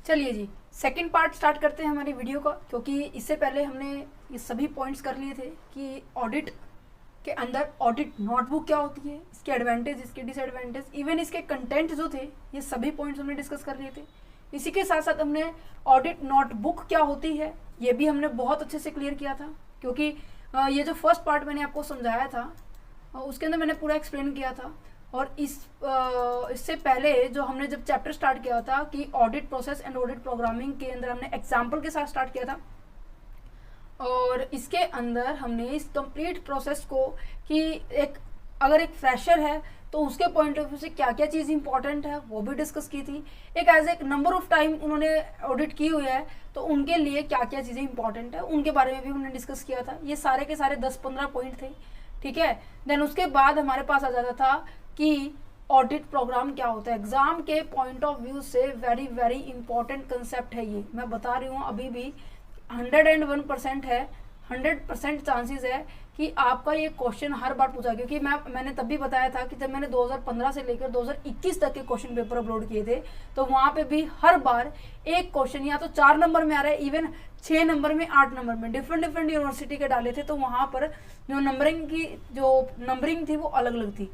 चलिए जी, second part start करते हैं हमारी वीडियो का, क्योंकि इससे पहले हमने ये सभी पॉइंट्स कर लिए थे कि ऑडिट के अंदर ऑडिट नोटबुक क्या होती है, इसके एडवांटेज, इसके डिसएडवांटेज, इवन इसके कंटेंट जो थे, ये सभी पॉइंट्स हमने डिस्कस कर लिए थे। इसी के साथ साथ हमने ऑडिट नोटबुक क्या होती है ये भी हमने बहुत अच्छे से क्लियर किया था, क्योंकि ये जो फर्स्ट पार्ट मैंने आपको समझाया था उसके अंदर मैंने पूरा एक्सप्लेन किया था। और इससे पहले जो हमने जब चैप्टर स्टार्ट किया था कि audit process and audit programming के अंदर हमने एग्जाम्पल के साथ स्टार्ट किया था, और इसके अंदर हमने इस कंप्लीट प्रोसेस को कि अगर एक फ्रेशर है तो उसके पॉइंट ऑफ व्यू से क्या क्या चीज़ इंपॉर्टेंट है वो भी डिस्कस की थी। एक as a number of time उन्होंने ऑडिट की हुई है तो उनके लिए क्या क्या चीज़ें इंपॉर्टेंट है उनके बारे में भी हमने डिस्कस किया था। ये सारे के सारे 10-15 पॉइंट थे, ठीक है। देन उसके बाद हमारे पास आ जाता था कि ऑडिट प्रोग्राम क्या होता है। एग्जाम के पॉइंट ऑफ व्यू से वेरी वेरी इंपॉर्टेंट कंसेप्ट है ये, मैं बता रही हूँ अभी भी 101% है, 100% चांसेस है कि आपका ये क्वेश्चन हर बार पूछा, क्योंकि मैंने तब भी बताया था कि जब मैंने 2015 से लेकर 2021 तक के क्वेश्चन पेपर अपलोड किए थे तो वहाँ पे भी हर बार एक क्वेश्चन या तो 4 नंबर में आ रहा है, इवन 6 नंबर में, 8 नंबर में, डिफरेंट डिफरेंट यूनिवर्सिटी के डाले थे, तो वहाँ पर जो नंबरिंग थी वो अलग अलग थी।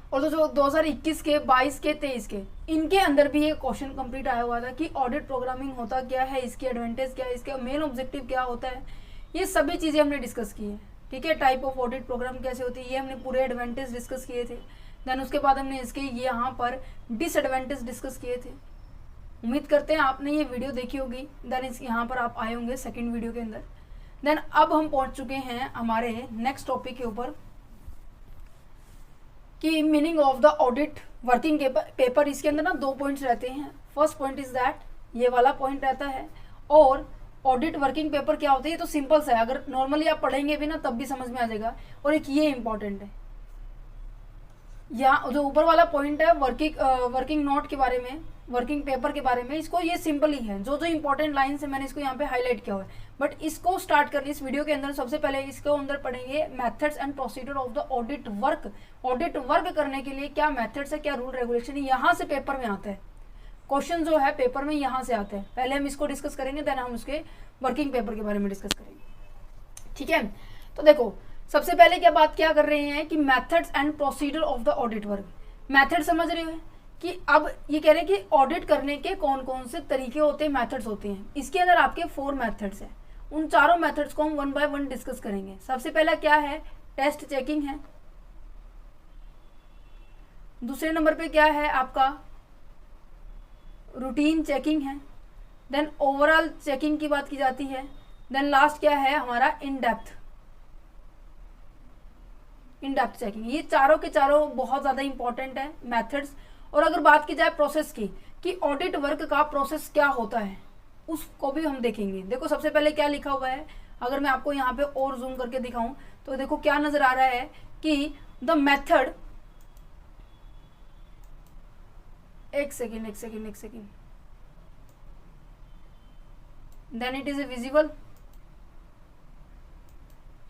और तो जो 2021 के, 22 के, 23 के, इनके अंदर भी ये क्वेश्चन कंप्लीट आया हुआ था कि ऑडिट प्रोग्रामिंग होता क्या है, इसकी एडवांटेज क्या है, इसका मेन ऑब्जेक्टिव क्या होता है, ये सभी चीज़ें हमने डिस्कस की है, ठीक है। टाइप ऑफ ऑडिट प्रोग्राम कैसे होती है ये हमने पूरे एडवांटेज डिस्कस किए थे। देन उसके बाद हमने इसके यहाँ पर डिसएडवांटेज डिस्कस किए थे। उम्मीद करते हैं आपने ये वीडियो देखी होगी। देन इस यहाँ पर आप आए होंगे सेकेंड वीडियो के अंदर। देन अब हम पहुँच चुके हैं हमारे नेक्स्ट टॉपिक के ऊपर कि meaning of the audit working paper. इसके अंदर ना 2 पॉइंट्स रहते हैं। फर्स्ट पॉइंट इज दैट, ये वाला पॉइंट रहता है, और ऑडिट वर्किंग पेपर क्या होता है ये तो सिंपल सा है, अगर नॉर्मली आप पढ़ेंगे भी ना तब भी समझ में आ जाएगा। और एक ये इंपॉर्टेंट है, यहाँ जो ऊपर वाला पॉइंट है वर्किंग नोट के बारे में, वर्किंग पेपर के बारे में, इसको ये सिंपल ही है, जो जो इंपॉर्टेंट लाइन है मैंने इसको यहाँ पे हाईलाइट किया हुआ है। बट इसको स्टार्ट करने इस वीडियो के अंदर सबसे पहले इसको अंदर पढ़ेंगे methods and procedure of the audit work. Audit work करने के लिए क्या मेथड्स है, क्या रूल रेगुलेशन, यहाँ से पेपर में आता है। क्वेश्चन जो है पेपर में यहाँ से आते हैं। पहले हम इसको डिस्कस करेंगे, देन हम उसके वर्किंग पेपर के बारे में डिस्कस करेंगे, ठीक है। तो देखो सबसे पहले क्या कर रहे हैं कि methods and procedure of the audit work. Method समझ रहे हो कि अब ये कह रहे हैं कि ऑडिट करने के कौन कौन से तरीके होते हैं, मेथड्स होते हैं। इसके अंदर आपके 4 मेथड्स हैं, उन चारों मेथड्स को हम 1 बाय 1 डिस्कस करेंगे। सबसे पहला क्या है, टेस्ट चेकिंग है। दूसरे नंबर पे क्या है आपका, रूटीन चेकिंग है। देन ओवरऑल चेकिंग की बात की जाती है। देन लास्ट क्या है हमारा, इन डेप्थ चेकिंग। ये चारों के चारों बहुत ज़्यादा इंपॉर्टेंट है मेथड्स। और अगर बात की जाए प्रोसेस की कि ऑडिट वर्क का प्रोसेस क्या होता है, उसको भी हम देखेंगे। देखो सबसे पहले क्या लिखा हुआ है, अगर मैं आपको यहाँ पे और जूम करके दिखाऊं तो देखो क्या नजर आ रहा है कि द मेथड, एक second, then it is visible,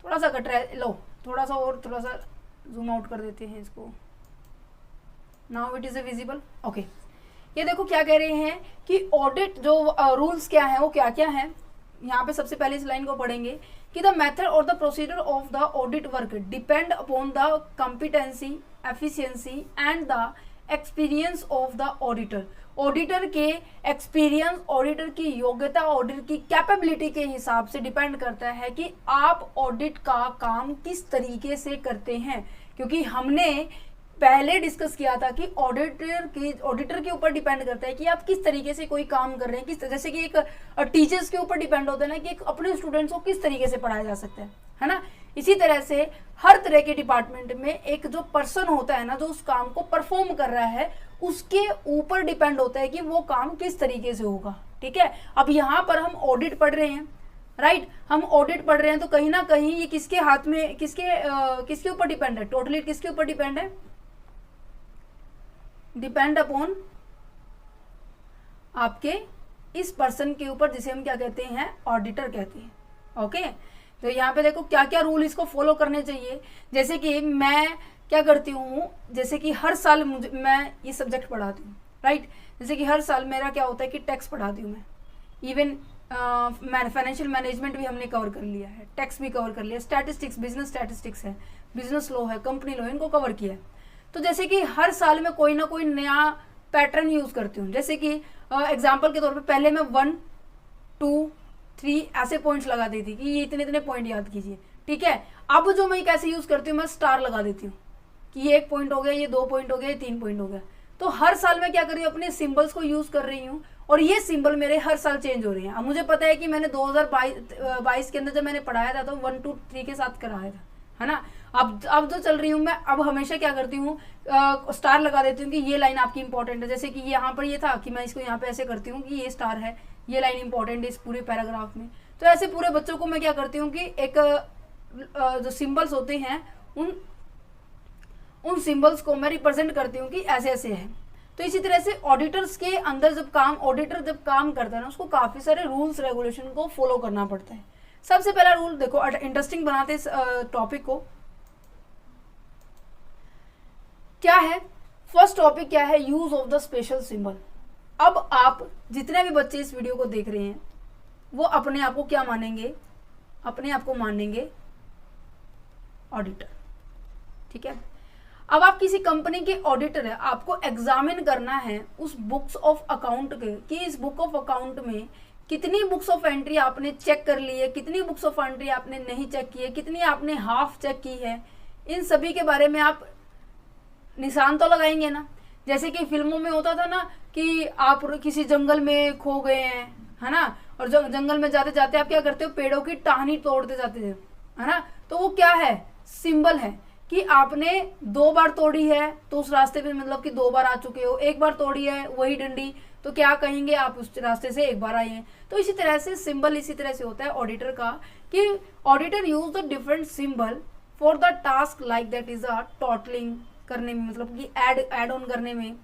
थोड़ा सा कट रहा है, लो थोड़ा सा जूम आउट कर देते हैं इसको। Now it is visible, okay. ये देखो क्या कह रहे हैं कि ऑडिट जो रूल्स क्या है वो क्या क्या है। यहाँ पे सबसे पहले इस लाइन को पढ़ेंगे कि द मेथड और the procedure of the audit work depend upon the competency, efficiency and the experience of the auditor. Auditor के एक्सपीरियंस, ऑडिटर की योग्यता, ऑडिटर की कैपेबिलिटी के हिसाब से डिपेंड करता है कि आप ऑडिट का काम किस तरीके से करते हैं। क्योंकि हमने पहले डिस्कस किया था कि ऑडिटर के ऊपर डिपेंड करता है कि आप किस तरीके से कोई काम कर रहे हैं, किस जैसे कि एक टीचर्स के ऊपर डिपेंड होता है ना कि एक अपने स्टूडेंट्स को किस तरीके से पढ़ाया जा सकता है ना। इसी तरह से हर तरह के डिपार्टमेंट में एक जो पर्सन होता है ना, जो उस काम को परफॉर्म कर रहा है, उसके ऊपर डिपेंड होता है कि वो काम किस तरीके से होगा, ठीक है। अब यहाँ पर हम ऑडिट पढ़ रहे हैं, राइट, हम ऑडिट पढ़ रहे हैं, तो कहीं ना कहीं ये किसके हाथ में, किसके ऊपर डिपेंड है, टोटली किसके ऊपर डिपेंड है, डिपेंड अपॉन आपके इस पर्सन के ऊपर, जिसे हम क्या कहते हैं, ऑडिटर कहते हैं, ओके। तो यहाँ पे देखो क्या क्या रूल इसको फॉलो करने चाहिए। जैसे कि मैं क्या करती हूँ, जैसे कि हर साल मैं ये सब्जेक्ट पढ़ाती हूँ, राइट। जैसे कि हर साल मेरा क्या होता है कि टैक्स पढ़ाती हूँ मैं, इवन फाइनेंशियल मैनेजमेंट भी हमने कवर कर लिया है, टैक्स भी कवर कर लिया, स्टैटिस्टिक्स, बिजनेस स्टैटिस्टिक्स है, बिजनेस लॉ है, कंपनी लॉ, इनको कवर किया है। तो जैसे कि हर साल में कोई ना कोई नया पैटर्न यूज करती हूँ। जैसे कि एग्जाम्पल के तौर पे पहले मैं 1, 2, 3 ऐसे पॉइंट्स लगा देती कि ये इतने इतने पॉइंट याद कीजिए, ठीक है। अब जो मैं कैसे यूज करती हूँ, मैं स्टार लगा देती हूँ कि ये 1 पॉइंट हो गया, ये 2 पॉइंट हो गया, ये 3 पॉइंट हो गया। तो हर साल मैं क्या कर रही हूँ, अपने सिंबल्स को यूज कर रही हूँ और ये सिंबल मेरे हर साल चेंज हो रहे हैं। अब मुझे पता है कि मैंने 2022 के अंदर जब मैंने पढ़ाया था तो 1, 2, 3 के साथ कराया था, है ना। अब जो चल रही हूँ मैं, अब हमेशा क्या करती हूँ, स्टार लगा देती हूँ कि ये लाइन आपकी इंपॉर्टेंट है। जैसे कि यहाँ पर ये था कि मैं इसको यहाँ पे ऐसे करती हूँ कि ये स्टार है, ये लाइन इंपॉर्टेंट है इस पूरे पैराग्राफ में। तो ऐसे पूरे बच्चों को मैं क्या करती हूँ कि एक जो सिंबल्स होते हैं उन सिंबल्स को मैं रिप्रेजेंट करती हूँ कि ऐसे ऐसे है। तो इसी तरह से ऑडिटर्स के अंदर ऑडिटर जब काम करता है ना, उसको काफी सारे रूल्स रेगुलेशन को फॉलो करना पड़ता है। सबसे पहला रूल देखो, इंटरेस्टिंग बनाते इस टॉपिक को, क्या है फर्स्ट टॉपिक, क्या है, use of the special symbol. अब आप जितने भी बच्चे इस वीडियो को देख रहे हैं वो अपने आप को क्या मानेंगे, अपने आप को मानेंगे ऑडिटर, ठीक है। अब आप किसी कंपनी के ऑडिटर है, आपको एग्जामिन करना है उस बुक्स ऑफ अकाउंट के कि इस बुक ऑफ अकाउंट में कितनी बुक्स ऑफ एंट्री आपने चेक कर ली है, कितनी बुक्स ऑफ एंट्री आपने नहीं चेक की है, कितनी आपने हाफ चेक की है। इन सभी के बारे में आप निशान तो लगाएंगे ना। जैसे कि फिल्मों में होता था ना कि आप किसी जंगल में खो गए हैं, है ना, और जंगल में जाते जाते आप क्या करते हो, पेड़ों की टहनी तोड़ते जाते थे, है ना। तो वो क्या है, सिंबल है कि आपने 2 बार तोड़ी है तो उस रास्ते पे मतलब कि 2 बार आ चुके हो, 1 बार तोड़ी है वही डंडी तो क्या कहेंगे, आप उस रास्ते से 1 बार आए हैं। तो इसी तरह से सिंबल इसी तरह से होता है ऑडिटर का कि auditor use the different symbol for the task like that is a totalling करने में, मतलब कि ऐड ऑन करने में,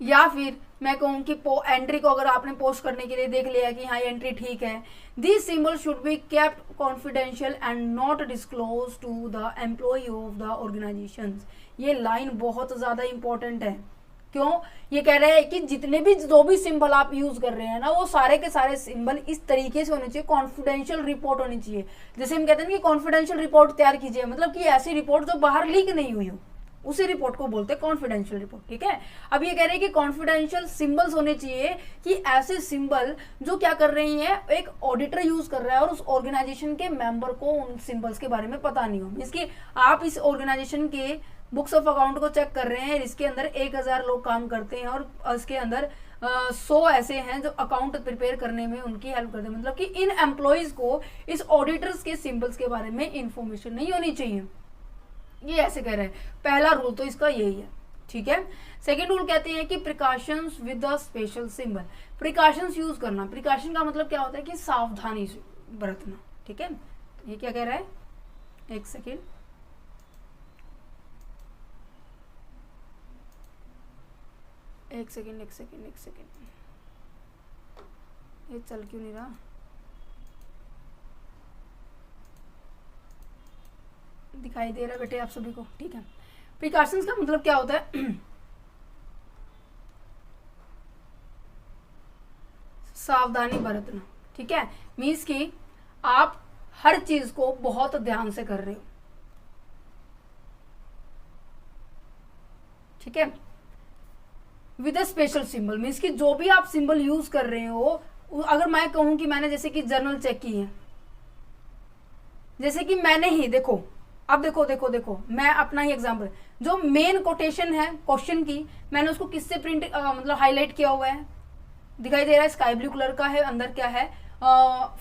या फिर मैं कहूँ कि एंट्री को अगर आपने पोस्ट करने के लिए देख लिया कि हाँ एंट्री ठीक है, this symbol should be kept confidential and not disclose to the employ of the organisation. ये लाइन बहुत ज्यादा इंपॉर्टेंट है। क्यों, ये कह रहे हैं कि जितने भी जो भी सिंबल आप यूज कर रहे हैं ना, वो सारे के सारे सिंबल इस तरीके से होने चाहिए, कॉन्फिडेंशियल रिपोर्ट होनी चाहिए। जैसे हम कहते हैं कि कॉन्फिडेंशियल रिपोर्ट तैयार कीजिए, मतलब कि ऐसी रिपोर्ट जो बाहर लीक नहीं हुई हो, उसी रिपोर्ट को बोलते हैं कॉन्फिडेंशियल रिपोर्ट, ठीक है। अब ये कह रहे हैं कि कॉन्फिडेंशियल सिंबल्स होने चाहिए कि ऐसे सिंबल जो क्या कर रही हैं, एक ऑडिटर यूज कर रहा है और उस ऑर्गेनाइजेशन के मेंबर को उन सिंबल्स के बारे में पता नहीं हो। इसकी आप इस ऑर्गेनाइजेशन के बुक्स ऑफ अकाउंट को चेक कर रहे हैं, इसके अंदर 1000 लोग काम करते हैं और इसके अंदर 100 ऐसे हैं जो अकाउंट प्रिपेयर करने में उनकी हेल्प करते हैं, मतलब कि इन एम्प्लॉयज को इस ऑडिटर्स के सिंबल्स के बारे में इंफॉर्मेशन नहीं होनी चाहिए। ये ऐसे कह रहे हैं, पहला रूल तो इसका यही है, ठीक है। सेकेंड रूल कहते हैं कि precautions with the special symbol, precautions use करना। प्रिकॉशन का मतलब क्या होता है कि सावधानी बरतना, ठीक है। ये क्या कह रहा है, एक सेकेंड, ये चल क्यों नहीं रहा, दिखाई दे रहा है बेटे आप सभी को, ठीक है। प्रिकॉशंस का मतलब क्या होता है, सावधानी बरतना, ठीक है। मीन्स कि आप हर चीज को बहुत ध्यान से कर रहे हो, ठीक है। With a special symbol means कि जो भी आप सिंबल यूज कर रहे हो, अगर मैं कहूं कि मैंने जैसे कि जर्नल चेक की है, जैसे कि मैंने ही देखो, अब देखो मैं अपना ही एग्जांपल, जो मेन कोटेशन है क्वेश्चन की, मैंने उसको किससे प्रिंट मतलब हाईलाइट किया हुआ है, दिखाई दे रहा है, स्काई ब्लू कलर का है, अंदर क्या है,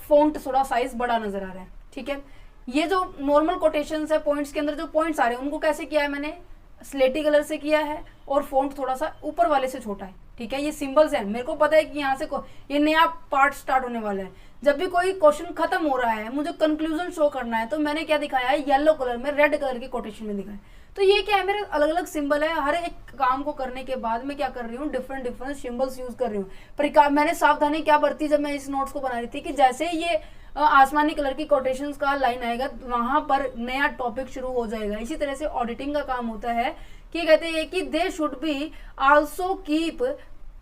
फॉन्ट थोड़ा साइज बड़ा नजर आ रहा है, ठीक है। ये जो नॉर्मल कोटेशंस है, पॉइंट्स के अंदर जो पॉइंट्स आ रहे हैं उनको कैसे किया है, मैंने स्लेटी कलर से किया है और फॉन्ट थोड़ा सा ऊपर वाले से छोटा है, ठीक है। ये सिंबल्स हैं, मेरे को पता है कि यहाँ से ये नया पार्ट स्टार्ट होने वाला है। जब भी कोई क्वेश्चन खत्म हो रहा है, मुझे कंक्लूजन शो करना है, तो मैंने क्या दिखाया है, येलो कलर में, रेड कलर के कोटेशन में दिखाया। तो ये क्या है, मेरे अलग अलग सिंबल है, हर एक काम को करने के बाद मैं क्या कर रही हूँ, डिफरेंट सिंबल्स यूज कर रही हूँ। मैंने सावधानी क्या बरती जब मैं इस नोट्स को बना रही थी कि जैसे ये आसमानी कलर की कोटेशंस का लाइन आएगा, वहां पर नया टॉपिक शुरू हो जाएगा। इसी तरह से ऑडिटिंग का काम होता है कि कहते हैं कि they should be also keep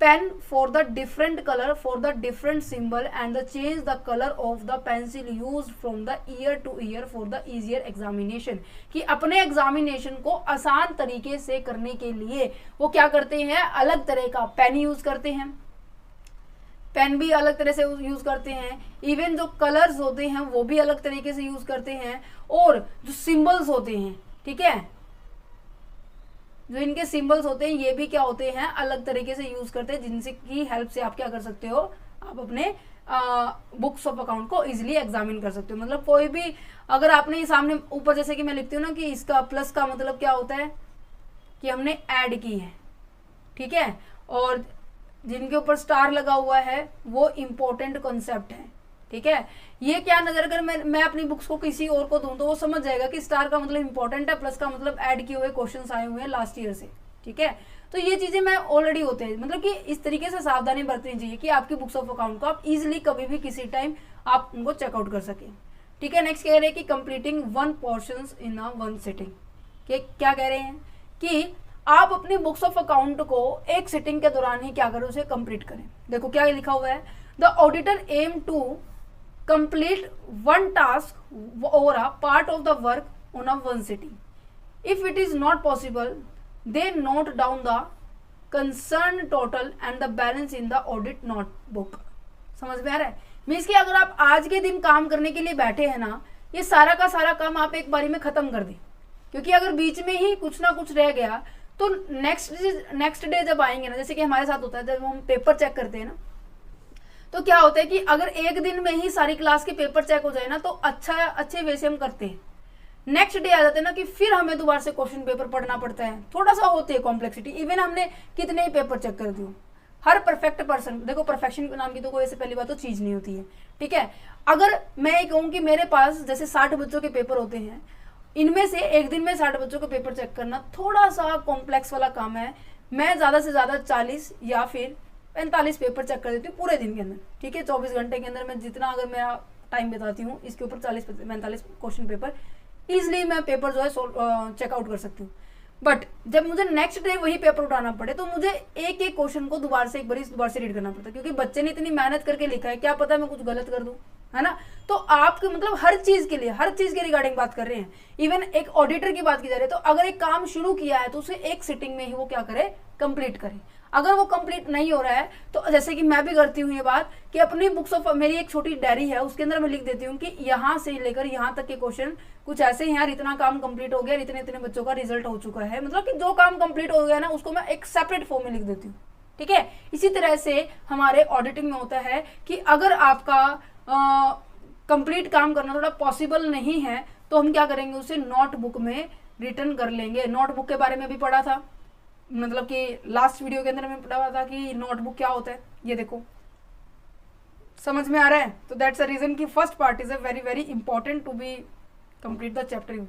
pen for the different colour for the different symbol and the change the colour of the pencil use from the year to year for the easier examination, कि अपने examination को आसान तरीके से करने के लिए वो क्या करते हैं, अलग तरह का पेन यूज करते हैं, पेन भी अलग तरह से यूज करते हैं, इवन जो कलर्स होते हैं वो भी अलग तरीके से यूज करते हैं, और जो सिंबल्स होते हैं, ठीक है, जो इनके सिंबल्स होते हैं ये भी क्या होते हैं, अलग तरीके से यूज करते हैं, जिनसे की हेल्प से आप क्या कर सकते हो, आप अपने बुक्स ऑफ अकाउंट को इजीली एग्जामिन कर सकते हो। मतलब कोई भी अगर आपने सामने ऊपर जैसे कि मैं लिखती हूँ ना कि इसका प्लस का मतलब क्या होता है कि हमने ऐड की है, ठीक है, और जिनके ऊपर स्टार लगा हुआ है वो इम्पोर्टेंट कॉन्सेप्ट है, ठीक है। ये क्या नजर अगर मैं अपनी बुक्स को किसी और को दूं तो वो समझ जाएगा कि स्टार का मतलब इंपॉर्टेंट है, प्लस का मतलब ऐड किए हुए क्वेश्चंस आए हुए हैं लास्ट ईयर से, ठीक है। तो ये चीजें मैं ऑलरेडी होते हैं, मतलब कि इस तरीके से सावधानी बरतनी चाहिए कि आपकी बुक्स ऑफ अकाउंट को आप इजिली कभी भी किसी टाइम आप उनको चेकआउट कर सकें, ठीक है। नेक्स्ट कह रहे हैं कि कंप्लीटिंग 1 पोर्शन इन अ 1 सिटिंग, क्या कह रहे हैं कि आप अपनी बुक्स ऑफ अकाउंट को एक सिटिंग के दौरान ही क्या करें, उसे कंप्लीट करें। देखो क्या लिखा हुआ है, the auditor aim to complete 1 task और a part of the work on a 1 sitting. If it is not possible they note down the concern total and the balance in the audit notebook. समझ में आ रहा है, means कि अगर आप आज के दिन काम करने के लिए बैठे हैं ना, ये सारा का सारा काम आप एक बारी में खत्म कर दें, क्योंकि अगर बीच में ही कुछ ना कुछ रह गया तो नेक्स्ट डे जब आएंगे ना, जैसे कि हमारे साथ होता है जब हम पेपर चेक करते हैं ना, तो क्या होता है कि अगर एक दिन में ही सारी क्लास के पेपर चेक हो जाए ना तो अच्छे वे से हम करते हैं। नेक्स्ट डे आ जाते हैं ना कि फिर हमें दोबारा से क्वेश्चन पेपर पढ़ना पड़ता है, थोड़ा सा होती है कॉम्प्लेक्सिटी, इवन हमने कितने ही पेपर चेक कर दिए। हर परफेक्ट पर्सन, देखो परफेक्शन नाम की तो कोई ऐसे पहली बात तो चीज नहीं होती है, ठीक है। अगर मैं ये कहूँ कि मेरे पास जैसे 60 बच्चों के पेपर होते हैं, इनमें से एक दिन में 60 बच्चों को पेपर चेक करना थोड़ा सा कॉम्प्लेक्स वाला काम है। मैं ज्यादा से ज्यादा 40 या फिर 45 पेपर चेक कर देती हूँ पूरे दिन के अंदर, ठीक है। 24 घंटे के अंदर मैं जितना अगर मेरा टाइम बिताती हूँ इसके ऊपर 40-45 क्वेश्चन पेपर इजिली मैं पेपर जो है चेकआउट कर सकती हूँ। बट जब मुझे नेक्स्ट डे वही पेपर उठाना पड़े तो मुझे एक एक क्वेश्चन को दोबारा से रीड करना पड़ता है, क्योंकि बच्चे ने इतनी मेहनत करके लिखा है, क्या पता मैं कुछ गलत कर दूं, है ना। तो आपके मतलब हर चीज के रिगार्डिंग बात कर रहे हैं। इवन एक ऑडिटर की बात की जा रही है, तो अगर एक काम शुरू किया है तो उसे एक सिटिंग में ही वो क्या करे, कंप्लीट करे। अगर वो कंप्लीट नहीं हो रहा है तो जैसे कि मैं भी करती हूँ ये बात कि अपनी बुक्स ऑफ, मेरी एक छोटी डायरी है उसके अंदर मैं लिख देती हूँ कि यहाँ से लेकर यहाँ तक के क्वेश्चन कुछ ऐसे हैं यार, इतना काम कंप्लीट हो गया, इतने इतने बच्चों का रिजल्ट हो चुका है, मतलब कि जो काम कंप्लीट हो गया ना उसको मैं एक सेपरेट फॉर्म में लिख देती हूँ, ठीक है। इसी तरह से हमारे ऑडिटिंग में होता है कि अगर आपका कंप्लीट काम करना थोड़ा पॉसिबल नहीं है तो हम क्या करेंगे, उसे नोटबुक में रिटर्न कर लेंगे। नोटबुक के बारे में भी पढ़ा था, मतलब कि लास्ट वीडियो के अंदर मैं पढ़ा था कि नोटबुक क्या होता है, ये देखो समझ में आ रहा है। तो दैट्स द रीजन कि first part is a very very important to be complete the chapter.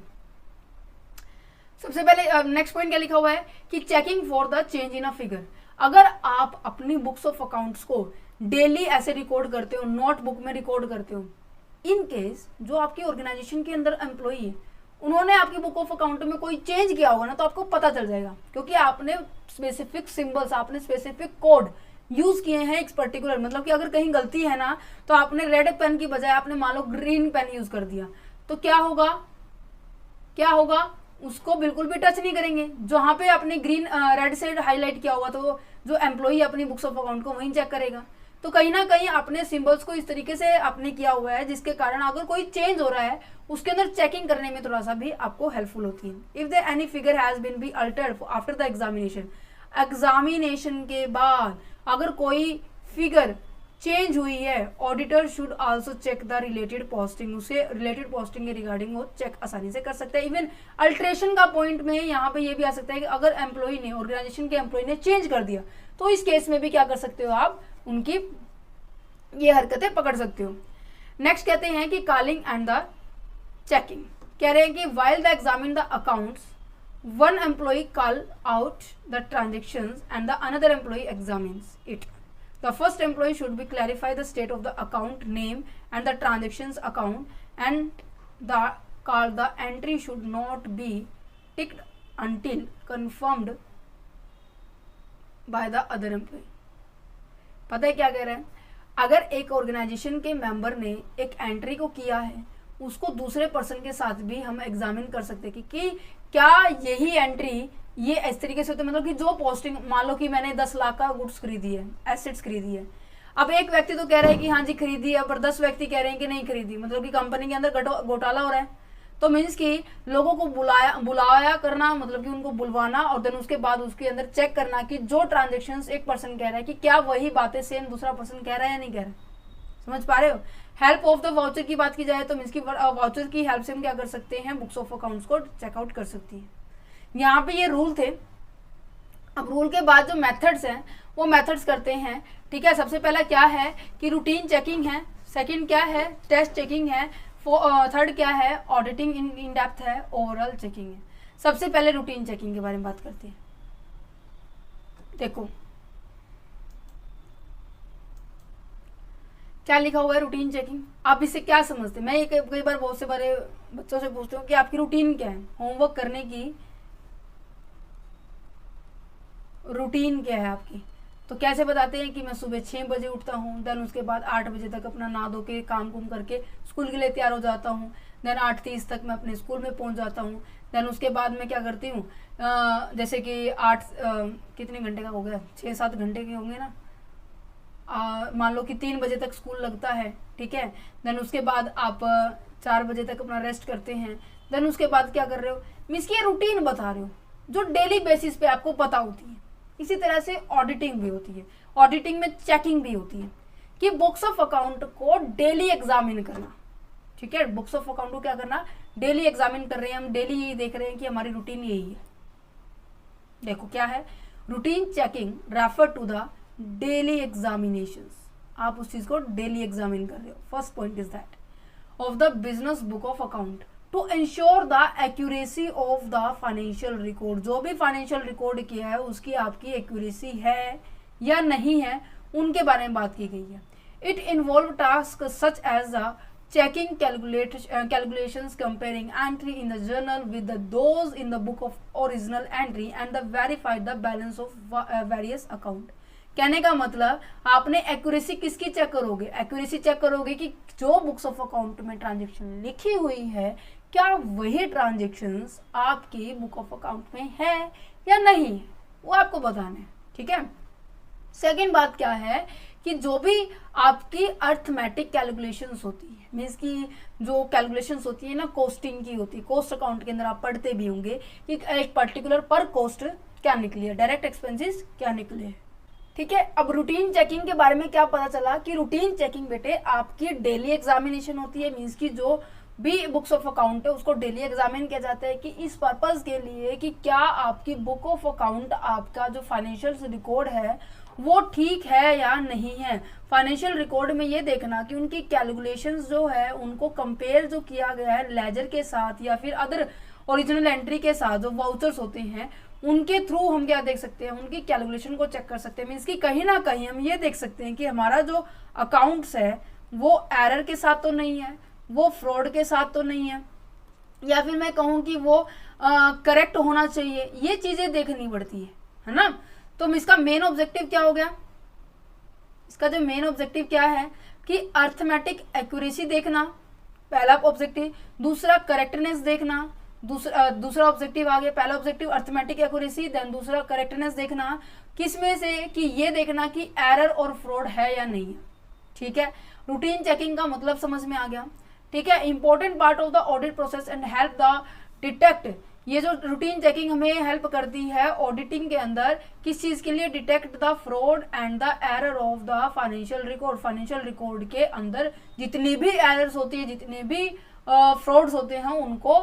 सबसे पहले नेक्स्ट पॉइंट क्या लिखा हुआ है कि checking for the change in a figure. अगर आप अपनी बुक्स ऑफ अकाउंट्स को डेली ऐसे रिकॉर्ड करते हो, नोटबुक में रिकॉर्ड करते हो, इन केस जो आपकी ऑर्गेनाइजेशन के अंदर एम्प्लॉई है उन्होंने आपकी बुक ऑफ अकाउंट में कोई चेंज किया होगा ना तो आपको पता चल जाएगा, क्योंकि आपने स्पेसिफिक सिंबल्स, आपने स्पेसिफिक कोड यूज किए हैं एक पर्टिकुलर, मतलब कि अगर कहीं गलती है ना तो आपने रेड पेन की बजाय आपने मान लो ग्रीन पेन यूज कर दिया तो क्या होगा, उसको बिल्कुल भी टच नहीं करेंगे। जहां पे आपने ग्रीन रेड से हाईलाइट किया होगा तो जो एम्प्लॉई अपनी बुक्स ऑफ अकाउंट को वहीं चेक करेगा। तो कहीं ना कहीं अपने सिंबल्स को इस तरीके से आपने किया हुआ है जिसके कारण अगर कोई चेंज हो रहा है उसके अंदर चेकिंग करने में थोड़ा सा भी आपको हेल्पफुल होती है। If the any figure has been be altered after the examination के बाद अगर कोई फिगर चेंज हुई है, auditor should also check the related posting, उसे रिलेटेड पोस्टिंग के रिगार्डिंग वो चेक आसानी से कर सकते हैं। इवन अल्ट्रेशन का पॉइंट में यहाँ पे ये भी आ सकता है कि अगर एम्प्लॉई ने, ऑर्गेनाइजेशन के एम्प्लॉई ने चेंज कर दिया तो इस केस में भी क्या कर सकते हो, आप उनकी ये हरकतें पकड़ सकते हो। नेक्स्ट कहते हैं कि कॉलिंग एंड द चेकिंग। कह रहे हैं कि while the examine the accounts, one employee call out the transactions and the another employee examines it. The first employee should be clarify the state of the account name and the transactions account, and the entry should not be ticked until confirmed by the other employee। पता है क्या कह रहे हैं? अगर एक organisation के member ने एक एंट्री को किया है, उसको दूसरे पर्सन के साथ भी हम एग्जामिन कर सकते हैं कि क्या यही एंट्री ये इस तरीके से होते, मतलब कि जो पोस्टिंग, मान लो कि मैंने 10 लाख का गुड्स खरीदी है, एसेट्स खरीदी है, अब एक व्यक्ति तो कह रहा है कि हाँ जी खरीदी है, पर 10 व्यक्ति कह रहे हैं कि नहीं खरीदी, मतलब कि कंपनी के अंदर घोटाला हो रहा है। तो मीन्स कि लोगों को बुलाया करना, मतलब कि उनको बुलवाना और देन उसके बाद उसके अंदर चेक करना कि जो ट्रांजेक्शन्स एक पर्सन कह रहा है कि क्या वही बातें सेम दूसरा पर्सन कह रहा है या नहीं कह रहा है। समझ पा रहे हो? हेल्प ऑफ द वाउचर की बात की जाए तो मीन्स की वाउचर की हेल्प से हम क्या कर सकते हैं, बुक्स ऑफ अकाउंट्स को चेकआउट कर सकती है। यहाँ पे ये रूल थे। अब रूल के बाद जो मेथड्स हैं वो मेथड्स करते हैं। ठीक है, सबसे पहला क्या है कि रूटीन चेकिंग है, सेकंड क्या है टेस्ट चेकिंग है, थर्ड क्या है ऑडिटिंग इन डेप्थ है, ओवरऑल चेकिंग है। सबसे पहले रूटीन चेकिंग के बारे में बात करते हैं। देखो क्या लिखा हुआ है रूटीन चेकिंग, आप इससे क्या समझते हैं? मैं कई बार बहुत से बड़े बच्चों से पूछती हूँ कि आपकी रूटीन क्या है, होमवर्क करने की रूटीन क्या है आपकी? तो कैसे बताते हैं कि मैं सुबह 6 बजे उठता हूँ, देन उसके बाद 8 बजे तक अपना नहा धो के काम कुम करके स्कूल के लिए तैयार हो जाता हूँ, देन 8:30 तक मैं अपने स्कूल में पहुँच जाता हूँ, देन उसके बाद मैं क्या करती हूँ, जैसे कि 8 कितने घंटे का हो गया, 6-7 घंटे के होंगे ना, मान लो कि 3 बजे तक स्कूल लगता है। ठीक है, देन उसके बाद आप 4 बजे तक अपना रेस्ट करते हैं, देन उसके बाद क्या कर रहे हो, मीन्स की रूटीन बता रहे हो जो डेली बेसिस पे आपको पता होती है। इसी तरह से ऑडिटिंग भी होती है, ऑडिटिंग में चेकिंग भी होती है कि बुक्स ऑफ अकाउंट को डेली एग्जामिन करना। ठीक है, बुक्स ऑफ अकाउंट को क्या करना, डेली एग्जामिन कर रहे हैं हम, डेली यही देख रहे हैं कि हमारी रूटीन यही है। देखो क्या है, routine checking refer to the daily examinations, आप उस चीज को डेली एग्जामिन कर रहे हो। First point is that of the business book of account to ensure the accuracy of the financial record. जो भी फाइनेंशियल रिकॉर्ड किया है उसकी आपकी एक्यूरेसी है या नहीं है, उनके बारे में बात की गई है। It involve task such as the checking calculations, comparing entry in the journal with those in the book of original entry and the verified the balance of various account। कहने का मतलब आपने एक्यूरेसी किसकी चेक करोगे, accuracy check करोगे कि जो books of account में ट्रांजेक्शन लिखी हुई है क्या वही ट्रांजेक्शन्स आपकी बुक ऑफ अकाउंट में है या नहीं, वो आपको बताना है। ठीक है, सेकेंड बात क्या है कि जो भी आपकी अर्थमेटिक कैलकुलेशंस होती है, मीन्स की जो कैलकुलेशंस होती है ना, कॉस्टिंग की होती है, कॉस्ट अकाउंट के अंदर आप पढ़ते भी होंगे कि एक पर्टिकुलर पर कॉस्ट क्या निकली है, डायरेक्ट एक्सपेंसेस क्या निकले हैं। ठीक है, अब रूटीन चेकिंग के बारे में क्या पता चला कि रूटीन चेकिंग बेटे आपकी डेली एग्जामिनेशन होती है, मीन्स की जो भी बुक्स ऑफ अकाउंट है उसको डेली एग्जामिन किया जाता है कि इस पर्पज के लिए कि क्या आपकी बुक ऑफ अकाउंट, आपका जो फाइनेंशियल रिकॉर्ड है वो ठीक है या नहीं है। फाइनेंशियल रिकॉर्ड में ये देखना कि उनकी कैलकुलेशंस जो है उनको कंपेयर जो किया गया है लेजर के साथ या फिर अदर ओरिजिनल एंट्री के साथ, जो वाउचर्स होते हैं उनके थ्रू हम क्या देख सकते हैं, उनकी कैलकुलेशन को चेक कर सकते हैं। मीन्स कि कहीं ना कहीं हम ये देख सकते हैं कि हमारा जो अकाउंट्स है वो एरर के साथ तो नहीं है, वो फ्रॉड के साथ तो नहीं है, या फिर मैं कहूँ कि वो करेक्ट होना चाहिए। ये चीजें देखनी पड़ती है ना। तो इसका मेन ऑब्जेक्टिव क्या हो गया, इसका जो मेन ऑब्जेक्टिव क्या है कि अर्थमेटिक एक्यूरेसी देखना, पहला ऑब्जेक्टिव। दूसरा करेक्टनेस देखना, दूसरा ऑब्जेक्टिव आ गया। पहला ऑब्जेक्टिव अर्थमेटिक एक्यूरेसी, देन दूसरा करेक्टनेस देखना, किसमें से कि ये देखना कि एरर और फ्रॉड है या नहीं है। ठीक है, रूटीन चेकिंग का मतलब समझ में आ गया। ठीक है, important part of the audit process and help the detect. ये जो रूटीन चेकिंग हमें हेल्प करती है ऑडिटिंग के अंदर, किस चीज के लिए, detect the fraud and the error of the financial record. Financial record के अंदर जितनी भी एरर्स होती है, जितने भी फ्रॉड्स होते हैं, उनको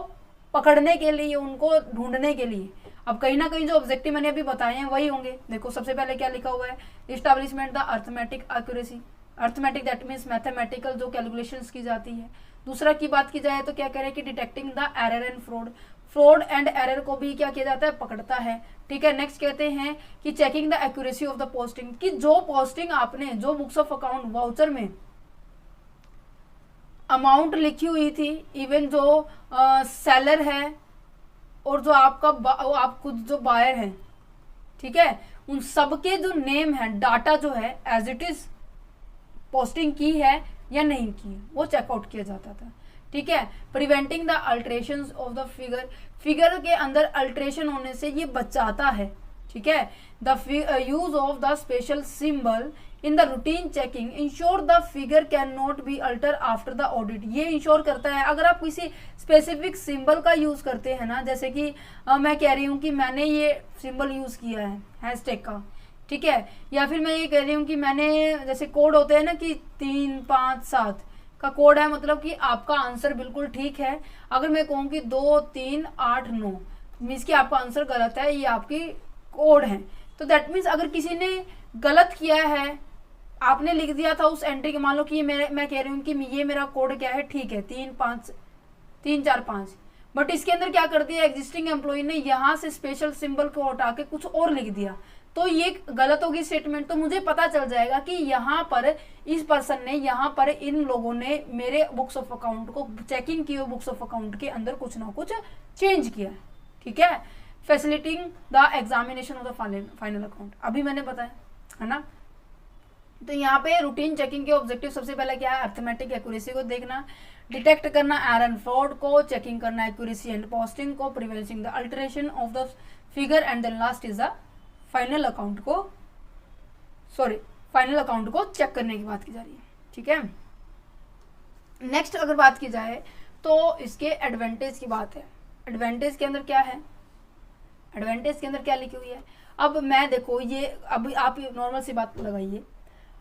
पकड़ने के लिए, उनको ढूंढने के लिए। अब कहीं ना कहीं जो ऑब्जेक्टिव मैंने अभी बताए हैं वही होंगे। देखो सबसे पहले क्या लिखा हुआ है, establishment the arithmetic accuracy. Arithmetic that means mathematical जो कैलकुलेशंस की जाती है। दूसरा की बात की जाए तो क्या कह रहे हैं कि detecting the error and fraud. Fraud and error को भी क्या किया जाता है, पकड़ता है। ठीक है, नेक्स्ट कहते हैं कि checking the accuracy of the posting, कि जो पोस्टिंग आपने, जो बुक्स ऑफ अकाउंट वाउचर में अमाउंट लिखी हुई थी, इवन जो सेलर है और जो आपका आप खुद जो बायर हैं, ठीक है, उन सबके जो नेम है, डाटा जो है एज इट इज पोस्टिंग की है या नहीं की है, वो चेकआउट किया जाता था। ठीक है, preventing the alteration of the figure, figure के अंदर अल्ट्रेशन होने से ये बचाता है। ठीक है, the use of the special symbol in the routine checking ensure the figure can not B alter after the audit. ये इंश्योर करता है अगर आप किसी स्पेसिफिक सिंबल का यूज करते हैं ना, जैसे कि मैं कह रही हूँ कि मैंने ये सिंबल यूज किया है हैशटैग का, ठीक है, या फिर मैं ये कह रही हूँ कि मैंने जैसे कोड होते हैं ना कि 3 5 7 का कोड है, मतलब कि आपका आंसर बिल्कुल ठीक है। अगर मैं कहूँ कि 2 3 8 9 मीन्स कि आपका आंसर गलत है, ये आपकी कोड है। तो दैट मीन्स अगर किसी ने गलत किया है, आपने लिख दिया था उस एंट्री के, मान लो कि मैं कह रही हूँ कि ये मेरा कोड क्या है, ठीक है 3 4 5, बट इसके अंदर क्या कर दिया एग्जिस्टिंग एम्प्लॉय ने, यहाँ से स्पेशल सिंबल को हटा के कुछ और लिख दिया, तो ये गलत होगी स्टेटमेंट। तो मुझे पता चल जाएगा कि यहाँ पर इस पर्सन ने, यहाँ पर इन लोगों ने मेरे बुक्स ऑफ अकाउंट को चेकिंग किए बुक्स ऑफ अकाउंट के अंदर कुछ ना कुछ चेंज किया है। ठीक है, facilitating the examination of the final account, अभी मैंने बताया है ना। तो यहाँ पे रूटीन चेकिंग के ऑब्जेक्टिव सबसे पहले क्या है, अर्थमेटिक एक्यूरेसी को देखना, डिटेक्ट करना एरर फ्रॉड को, चेकिंग करना एक्यूरेसी एंड पोस्टिंग को, preventing the alteration of the figure, and then last is the final account को चेक करने की बात की जा रही है। ठीक है, नेक्स्ट अगर बात की जाए तो इसके एडवांटेज की बात है। एडवांटेज के अंदर क्या है, एडवांटेज के अंदर क्या लिखी हुई है, अब मैं देखो ये, अभी आप नॉर्मल सी बात लगाइए,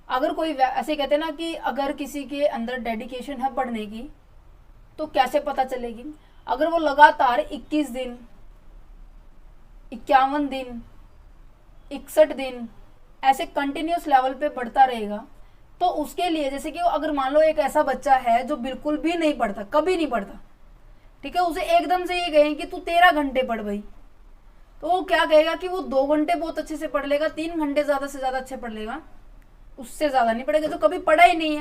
अगर कोई ऐसे कहते हैं ना कि अगर किसी के अंदर डेडिकेशन है पढ़ने की तो कैसे पता चलेगी, अगर वो लगातार 21 दिन 51 दिन 61 दिन ऐसे कंटिन्यूस लेवल पे पढ़ता रहेगा, तो उसके लिए जैसे कि अगर मान लो एक ऐसा बच्चा है जो बिल्कुल भी नहीं पढ़ता, कभी नहीं पढ़ता, ठीक है, उसे एकदम से ये कहें कि तू 13 घंटे पढ़ भाई, तो वो क्या कहेगा कि वो 2 घंटे बहुत अच्छे से पढ़ लेगा, 3 घंटे ज्यादा से ज्यादा अच्छे पढ़ लेगा, उससे ज्यादा नहीं पढ़ेगा, जो कभी पढ़ा ही नहीं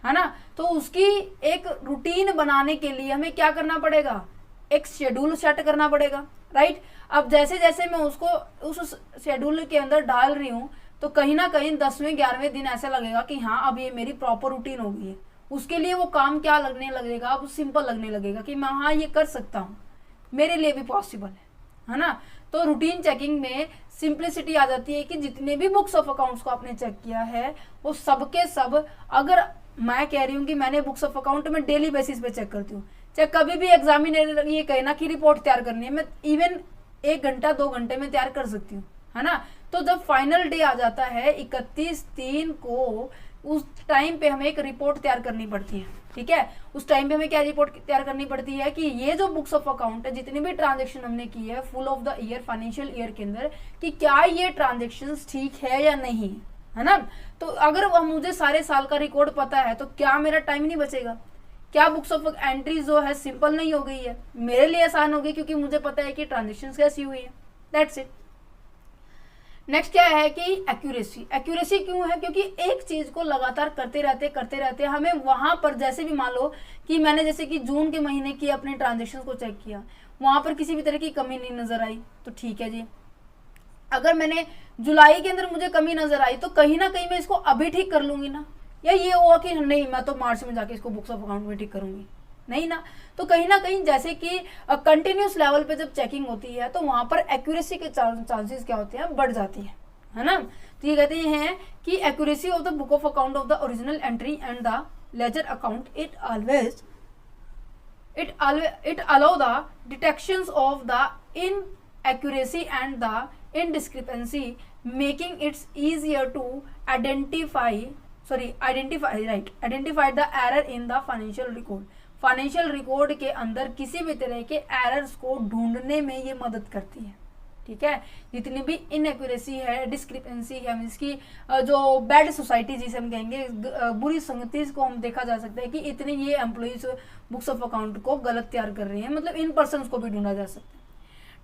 है ना। तो उसकी एक रूटीन बनाने के लिए हमें क्या करना पड़ेगा, एक शेड्यूल सेट करना पड़ेगा, राइट। अब जैसे जैसे मैं उसको उस शेड्यूल के अंदर डाल रही हूँ, तो कहीं ना कहीं 10वें 11वें दिन ऐसा लगेगा कि हाँ अब ये मेरी प्रॉपर रूटीन हो गई है। उसके लिए वो काम क्या लगने लगेगा, अब सिंपल लगने लगेगा कि मैं हाँ ये कर सकता हूँ, मेरे लिए भी पॉसिबल है ना। तो रूटीन चेकिंग में सिंप्लिसिटी आ जाती है कि जितने भी बुक्स ऑफ अकाउंट्स को आपने चेक किया है वो सब के सब, अगर मैं कह रही हूँ कि मैंने बुक्स ऑफ अकाउंट में डेली बेसिस पे चेक करती हूँ, चाहे कभी भी एग्जामिनर ये कहे ना कि रिपोर्ट तैयार करनी है, मैं इवन 1 घंटा 2 घंटे में तैयार कर सकती हूँ, है ना। तो जब फाइनल डे आ जाता है 31/3 को, उस टाइम पे हमें एक रिपोर्ट तैयार करनी पड़ती है। ठीक है, उस टाइम पे हमें क्या रिपोर्ट तैयार करनी पड़ती है कि ये जो बुक्स ऑफ अकाउंट है, जितनी भी ट्रांजेक्शन हमने की है full of the year financial year के अंदर, कि क्या ये ट्रांजेक्शन ठीक है या नहीं, है ना। तो अगर मुझे सारे साल का रिकॉर्ड पता है तो क्या मेरा टाइम नहीं बचेगा, क्या बुक्स ऑफ एंट्री जो है सिंपल नहीं हो गई है, मेरे लिए आसान हो गई, क्योंकि मुझे पता है कि ट्रांजेक्शन कैसी हुई है, दैट्स इट। नेक्स्ट क्या है कि एक्यूरेसी। एक्यूरेसी क्यों है, क्योंकि एक चीज को लगातार करते रहते हमें वहां पर, जैसे भी मान लो कि मैंने जैसे कि जून के महीने की अपने ट्रांजेक्शन को चेक किया, वहां पर किसी भी तरह की कमी नहीं नजर आई, तो ठीक है जी। अगर मैंने जुलाई के अंदर मुझे कमी नजर आई, तो कहीं ना कहीं मैं इसको अभी ठीक कर लूंगी ना, या ये हुआ कि नहीं मैं तो मार्च में जाके इसको बुक्स ऑफ अकाउंट में ठीक करूंगी, नहीं ना। तो कहीं ना कहीं जैसे कि कंटिन्यूस लेवल पे जब चेकिंग होती है तो वहां पर एक्यूरेसी के चांसेस क्या होते हैं, बढ़ जाती है ना। तो ये कहते हैं कि accuracy of the book of account of the original entry and the ledger account, it allow the detections of the inaccuracy and the indiscrepancy, making it easier to identify the error in the financial record। Financial record के अंदर किसी भी तरह के errors को ढूंढने में ये मदद करती है। ठीक है, जितनी भी इनएक्यूरेसी है, डिस्क्रिपेंसी है, इसकी जो बैड सोसाइटी जिसे हम कहेंगे, बुरी संगति को हम देखा जा सकता है कि इतने ये एम्प्लॉइज बुक्स ऑफ अकाउंट को गलत तैयार कर रहे हैं, मतलब इन पर्सन को भी ढूंढा जा सकता है।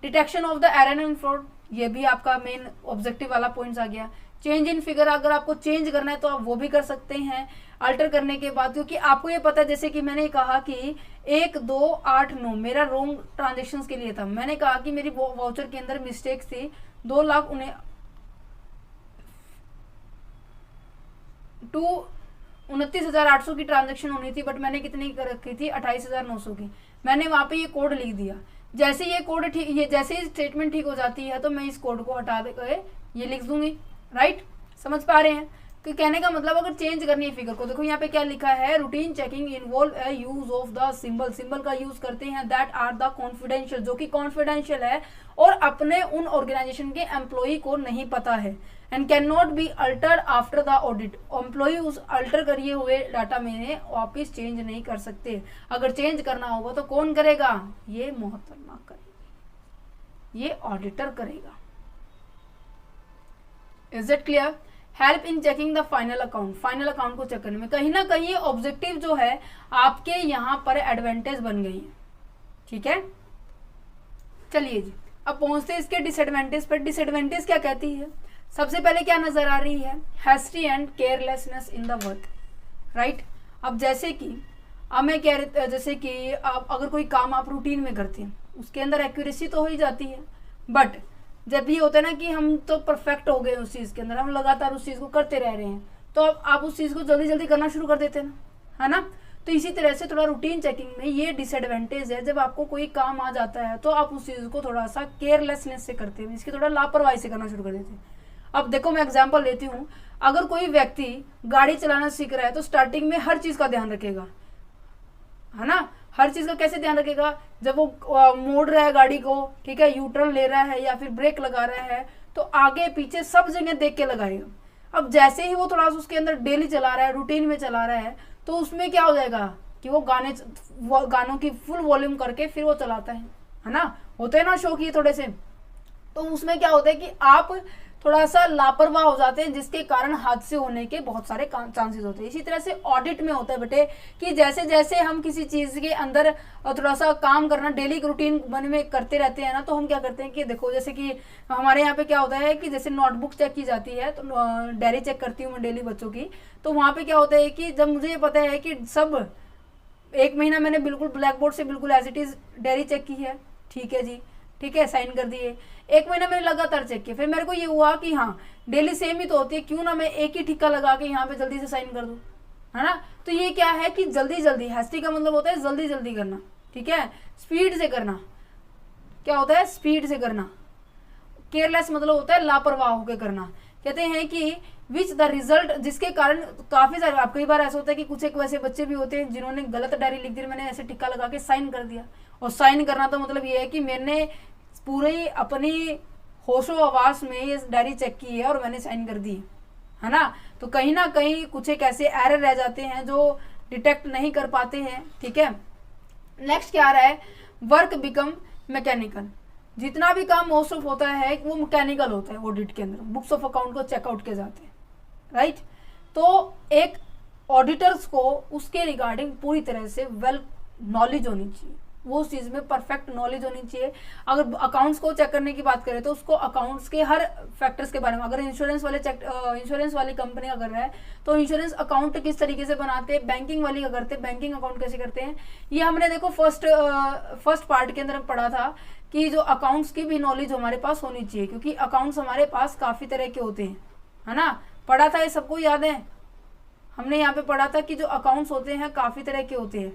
Detection of the error and fraud, ये भी आपका मेन ऑब्जेक्टिव वाला पॉइंट आ गया। चेंज इन फिगर, अगर आपको चेंज करना है तो आप वो भी कर सकते हैं अल्टर करने के बाद, क्योंकि आपको ये पता है जैसे कि मैंने कहा कि 1289 मेरा रोंग ट्रांजेक्शन के लिए था। मैंने कहा कि मेरी वाउचर के अंदर मिस्टेक थी, 29,800 की ट्रांजेक्शन होनी थी, बट मैंने कितनी कर रखी थी 28,900 की। मैंने वहां पे ये कोड लिख दिया। जैसे ये कोड ठीक, ये जैसे ही स्टेटमेंट ठीक हो जाती है तो मैं इस कोड को हटा दे ये लिख दूंगी। राइट, समझ पा रहे हैं? कि कहने का मतलब अगर चेंज करनी है फिगर को, देखो यहाँ पे क्या लिखा है, routine checking involve use of the symbol, symbol का यूज करते हैं दैट आर द कॉन्फिडेंशियल, जो कि कॉन्फिडेंशियल है और अपने उन ऑर्गेनाइजेशन के एम्प्लॉय को नहीं पता है, and can not be altered after the audit. Employ उस अल्टर करिए हुए डाटा में वापिस चेंज नहीं कर सकते। अगर चेंज करना होगा तो कौन करेगा? ये मोहतरमा करेगी, ये ऑडिटर करेगा। Is it clear? Help in checking the final account, final account को चेक करने में कहीं ना कहीं ऑब्जेक्टिव जो है आपके यहाँ पर एडवांटेज बन गई है। ठीक है, चलिए जी अब पहुंचते हैं इसके डिसएडवांटेज पर। डिसएडवांटेज क्या कहती है? सबसे पहले क्या नजर आ रही है? Hasty and carelessness in the work. Right, अब जैसे कि अब मैं कह रही, जैसे कि आप अगर कोई काम आप रूटीन में करते हैं उसके अंदर एक्यूरेसी तो हो ही जाती है, बट जब भी होता है ना कि हम तो परफेक्ट हो गए उस चीज़ के अंदर, हम लगातार उस चीज़ को करते रह रहे हैं, तो अब आप उस चीज़ को जल्दी जल्दी करना शुरू कर देते हैं ना, है ना? तो इसी तरह से थोड़ा रूटीन चेकिंग में ये डिसएडवांटेज है, जब आपको कोई काम आ जाता है तो आप उस चीज़ को थोड़ा सा केयरलेसनेस से करते हैं, इसकी थोड़ा लापरवाही से करना शुरू कर देते हैं। अब देखो मैं एग्जाम्पल लेती हूँ, अगर कोई व्यक्ति गाड़ी चलाना सीख रहा है तो स्टार्टिंग में हर चीज़ का ध्यान रखेगा, है ना? हर चीज का कैसे ध्यान रखेगा? जब वो मोड़ रहा है गाड़ी को, ठीक है, यू टर्न ले रहा है या फिर ब्रेक लगा रहा है, तो आगे पीछे सब जगह देख के लगाएगा। अब जैसे ही वो थोड़ा सा उसके अंदर डेली चला रहा है, रूटीन में चला रहा है, तो उसमें क्या हो जाएगा कि वो गानों की फुल वॉल्यूम करके फिर वो चलाता है ना? होते हैं ना शौक ये थोड़े से, तो उसमें क्या होता है कि आप थोड़ा सा लापरवाह हो जाते हैं, जिसके कारण हादसे होने के बहुत सारे चांसेस होते हैं। इसी तरह से ऑडिट में होता है बेटे कि जैसे जैसे हम किसी चीज़ के अंदर थोड़ा सा काम करना डेली रूटीन बन में करते रहते हैं ना, तो हम क्या करते हैं कि देखो जैसे कि हमारे यहाँ पे क्या होता है कि जैसे नोटबुक चेक की जाती है, तो डायरी चेक करती हूँ मैं डेली बच्चों की, तो वहाँ पे क्या होता है कि जब मुझे ये पता है कि सब 1 महीना मैंने बिल्कुल ब्लैक बोर्ड से बिल्कुल as it is diary check की है, ठीक है जी, ठीक है, साइन कर दिए। 1 महीना मैंने लगातार चेक किया, फिर मेरे को ये हुआ कि हाँ डेली सेम ही तो होती है, क्यों ना मैं एक ही ठिक्का लगा के यहाँ पे जल्दी से साइन कर दूँ, है ना? तो ये क्या है कि जल्दी जल्दी, हैस्टी का मतलब होता है जल्दी जल्दी करना, ठीक है, स्पीड से करना। क्या होता है? स्पीड से करना। केयरलेस मतलब होता है लापरवाह होकर करना। कहते हैं कि विच द रिजल्ट, जिसके कारण काफी सारे, आप कई बार ऐसा होता है कि कुछ एक वैसे बच्चे भी होते हैं जिन्होंने गलत डायरी लिख दी, मैंने ऐसे टिक्का लगा के साइन कर दिया। और साइन करना तो मतलब ये है कि मैंने पूरी अपनी होशो आवास में ये डायरी चेक की है और मैंने साइन कर दी है ना? तो कहीं ना कहीं कुछ एक ऐसे एरर रह जाते हैं जो डिटेक्ट नहीं कर पाते हैं, ठीक है। नेक्स्ट क्या आ रहा है? Work become mechanical. जितना भी काम मोस्ट ऑफ होता है वो मैकेनिकल होता है ऑडिट के अंदर, बुक्स ऑफ अकाउंट को चेकआउट के जाते हैं, राइट। तो एक ऑडिटर्स को उसके रिगार्डिंग पूरी तरह से वेल नॉलेज होनी चाहिए, वो उस चीज़ में परफेक्ट नॉलेज होनी चाहिए। अगर अकाउंट्स को चेक करने की बात करें तो उसको अकाउंट्स के हर फैक्टर्स के बारे में, अगर इंश्योरेंस वाली कंपनी अगर है तो इंश्योरेंस अकाउंट किस तरीके से बनाते हैं, बैंकिंग वाली का करते हैं, बैंकिंग अकाउंट कैसे करते हैं, ये हमने देखो फर्स्ट पार्ट के अंदर पढ़ा था कि जो अकाउंट्स की भी नॉलेज हमारे पास होनी चाहिए, क्योंकि अकाउंट्स हमारे पास काफ़ी तरह के होते हैं, है ना। पढ़ा था, ये सबको याद है, हमने यहाँ पे पढ़ा था कि जो अकाउंट्स होते हैं काफ़ी तरह के होते हैं,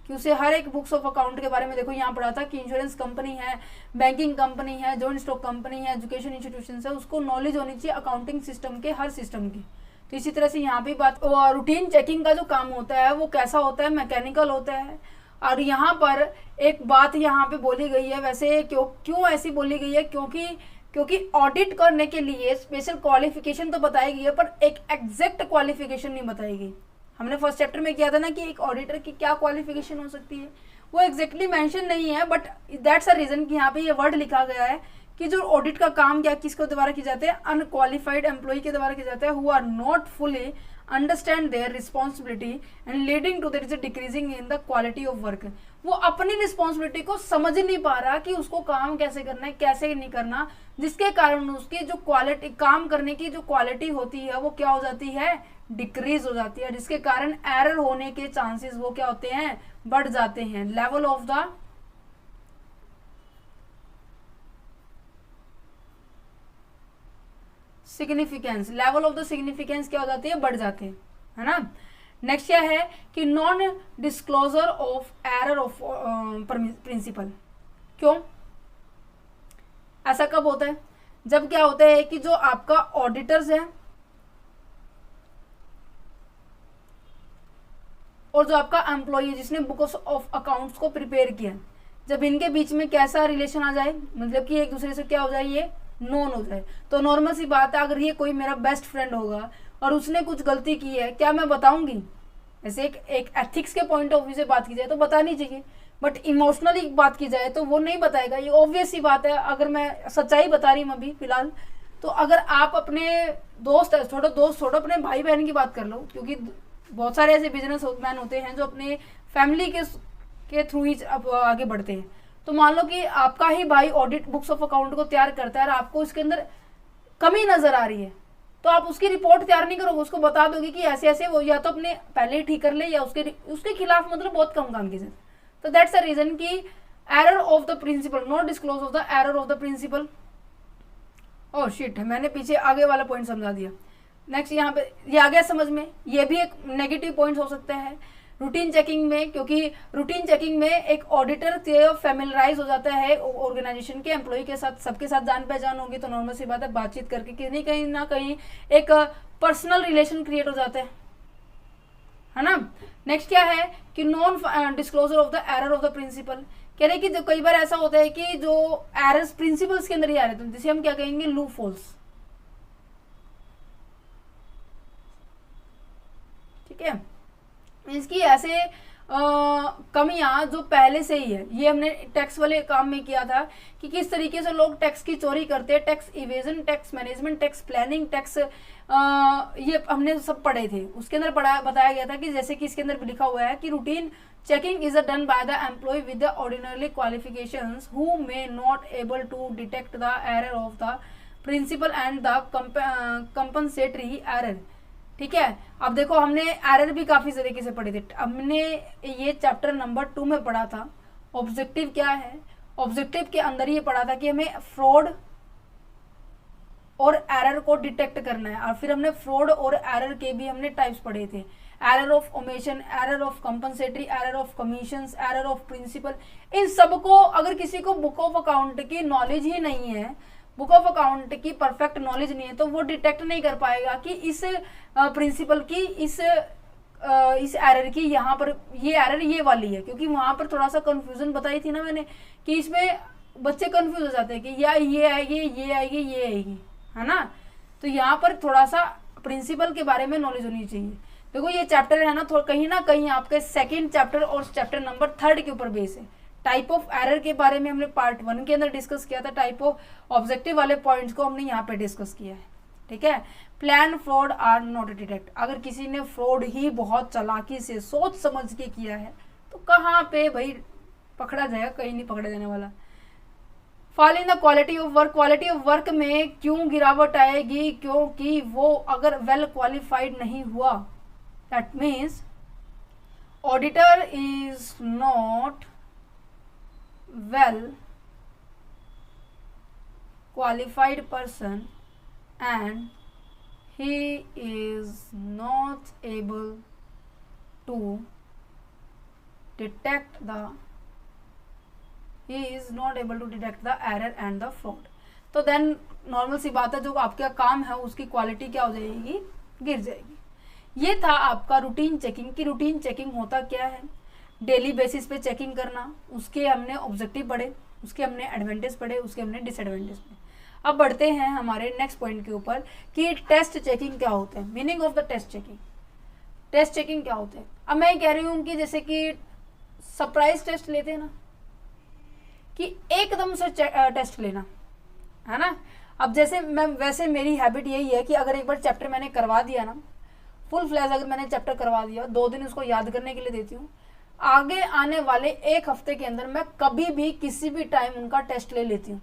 कि उसे हर एक बुक्स ऑफ अकाउंट के बारे में देखो यहाँ पढ़ा था कि इंश्योरेंस कंपनी है, बैंकिंग कंपनी है, जॉइंट स्टॉक कंपनी है, एजुकेशन इंस्टीट्यूशन है, उसको नॉलेज होनी चाहिए अकाउंटिंग सिस्टम के, हर सिस्टम की। तो इसी तरह से यहाँ भी बात, रूटीन चेकिंग का जो काम होता है वो कैसा होता है, मैकेनिकल होता है। और यहाँ पर एक बात यहाँ पे बोली गई है, वैसे क्यों ऐसी बोली गई है, क्योंकि ऑडिट करने के लिए स्पेशल क्वालिफिकेशन तो बताई गई है, पर एक एग्जैक्ट क्वालिफिकेशन नहीं बताई गई। हमने फर्स्ट चैप्टर में किया था ना कि एक ऑडिटर की क्या क्वालिफिकेशन हो सकती है, वो एग्जैक्टली मेंशन नहीं है, बट दैट्स अ रीजन कि यहाँ पे ये वर्ड लिखा गया है कि जो ऑडिट का काम क्या किसके द्वारा किया जाता है, अनक्वालिफाइड एम्प्लॉय के द्वारा किया जाता है, who are not fully understand their responsibility and leading to there is a decreasing in the quality of work. वो अपनी रिस्पॉन्सिबिलिटी को समझ नहीं पा रहा कि उसको काम कैसे करना है कैसे नहीं करना, जिसके कारण उसकी जो क्वालिटी, काम करने की जो क्वालिटी होती है वो क्या हो जाती है, डिक्रीज हो जाती है, जिसके कारण एरर होने के चांसेस वो क्या होते हैं, बढ़ जाते हैं। Level of the significance, level of the significance क्या हो जाती है, बढ़ जाते हैं, है ना। नेक्स्ट क्या है कि non disclosure of error of principle. क्यों ऐसा कब होता है, जब क्या होता है कि जो आपका ऑडिटर्स है और जो आपका एम्प्लॉय है जिसने बुक ऑफ अकाउंट्स को प्रिपेयर किया, जब इनके बीच में कैसा रिलेशन आ जाए, मतलब कि एक दूसरे से क्या हो जाए, ये नोन हो जाए। तो नॉर्मल सी बात है, अगर ये कोई मेरा बेस्ट फ्रेंड होगा और उसने कुछ गलती की है, क्या मैं बताऊंगी? ऐसे एक एथिक्स के पॉइंट ऑफ व्यू से बात की जाए तो बतानी चाहिए, बट इमोशनली बात की जाए तो वो नहीं बताएगा। ये ऑब्वियस सी बात है। अगर मैं सच्चाई बता रही हूँ अभी फिलहाल, तो अगर आप अपने दोस्त छोड़ो अपने भाई बहन की बात कर लो, क्योंकि बहुत सारे ऐसे बिजनेस मैन होते हैं जो अपने फैमिली के थ्रू ही आगे बढ़ते हैं। तो मान लो कि आपका ही भाई ऑडिट बुक्स ऑफ अकाउंट को तैयार करता है और आपको इसके अंदर कमी नजर आ रही है, तो आप उसकी रिपोर्ट तैयार नहीं करोगे, उसको बता दोगे कि ऐसे ऐसे वो या तो अपने पहले ही ठीक कर ले या उसके खिलाफ मतलब बहुत कम काम कीजिए। तो दैट्स द रीजन कि error of the principle, not disclose of the error of the principle. Oh shit, मैंने पीछे आगे वाला पॉइंट समझा दिया। नेक्स्ट यहाँ पे ये आ गया समझ में, ये भी एक नेगेटिव पॉइंट हो सकता है रूटीन चेकिंग में, क्योंकि रूटीन चेकिंग में एक ऑडिटर फैमिलराइज हो जाता है ऑर्गेनाइजेशन के एम्प्लॉय के साथ, सबके साथ जान पहचान होगी तो नॉर्मल सी बात है, बातचीत करके कहीं ना कहीं एक पर्सनल रिलेशन क्रिएट हो जाता है ना। नेक्स्ट क्या है कि non disclosure of the error of the principle. कह रहे कि जो कई बार ऐसा होता है कि जो एरर्स प्रिंसिपल्स के अंदर ही आ रहे थे, जिसे हम क्या कहेंगे, लूप होल्स। ठीक है, इसकी ऐसे कमियां जो पहले से ही है, ये हमने टैक्स वाले काम में किया था कि किस तरीके से लोग टैक्स की चोरी करते हैं, tax evasion, tax management, tax planning, tax ये हमने सब पढ़े थे। उसके अंदर बताया गया था कि जैसे कि इसके अंदर भी लिखा हुआ है कि routine checking is done by the employ with the ordinary qualifications who may not able to detect the error of the principle and the compensatory error. ठीक है, अब देखो हमने एरर भी काफी तरीके से पढ़े थे। हमने ये चैप्टर नंबर 2 में पढ़ा था ऑब्जेक्टिव क्या है, ऑब्जेक्टिव के अंदर ये पढ़ा था कि हमें फ्रॉड और एरर को डिटेक्ट करना है, और फिर हमने फ्रॉड और एरर के भी हमने टाइप्स पढ़े थे, error of omission, error of compensatory, error of commissions, error of principle. इन सबको अगर किसी को बुक ऑफ अकाउंट की नॉलेज ही नहीं है, बुक ऑफ अकाउंट की परफेक्ट नॉलेज नहीं है, तो वो डिटेक्ट नहीं कर पाएगा कि इस प्रिंसिपल की इस एरर की यहाँ पर ये एरर ये वाली है, क्योंकि वहां पर थोड़ा सा कंफ्यूजन बताई थी ना मैंने कि इसमें बच्चे कंफ्यूज हो जाते हैं कि या ये आएगी ये आएगी ये आएगी, है ना। तो यहाँ पर थोड़ा सा प्रिंसिपल के बारे में नॉलेज होनी चाहिए। देखो ये चैप्टर है ना कहीं आपके सेकेंड चैप्टर और चैप्टर नंबर 3 के ऊपर बेस है। टाइप ऑफ एरर के बारे में हमने पार्ट 1 के अंदर डिस्कस किया था, टाइप ऑफ ऑब्जेक्टिव वाले पॉइंट्स को हमने यहाँ पे डिस्कस किया है। ठीक है, plan fraud are not detect. अगर किसी ने फ्रॉड ही बहुत चालाकी से सोच समझ के किया है तो कहाँ पे भाई पकड़ा जाएगा, कहीं नहीं पकड़ा जाने वाला। Fall in the quality of work, quality of work में क्यों गिरावट आएगी, क्योंकि वो अगर वेल क्वालिफाइड नहीं हुआ, that means auditor is not well qualified person and he is not able to detect the the error and the fraud। तो देन नॉर्मल सी बात है, जो आपका काम है उसकी क्वालिटी क्या हो जाएगी, गिर जाएगी। ये था आपका रूटीन चेकिंग की। रूटीन चेकिंग होता क्या है, डेली बेसिस पे चेकिंग करना। उसके हमने ऑब्जेक्टिव पढ़े, उसके हमने एडवांटेज पढ़े, उसके हमने डिसएडवांटेज पढ़े। अब बढ़ते हैं हमारे नेक्स्ट पॉइंट के ऊपर कि टेस्ट चेकिंग क्या होता है, meaning of the test checking. Test checking क्या होता है, अब मैं कह रही हूँ कि जैसे कि सरप्राइज टेस्ट लेते हैं ना, कि एकदम से टेस्ट लेना, है ना। अब जैसे मैं, वैसे मेरी हैबिट यही है कि अगर एक बार चैप्टर मैंने करवा दिया ना, फुल फ्लैश अगर मैंने चैप्टर करवा दिया, 2 दिन उसको याद करने के लिए देती हूँ, आगे आने वाले 1 हफ्ते के अंदर मैं कभी भी किसी भी टाइम उनका टेस्ट ले लेती हूँ,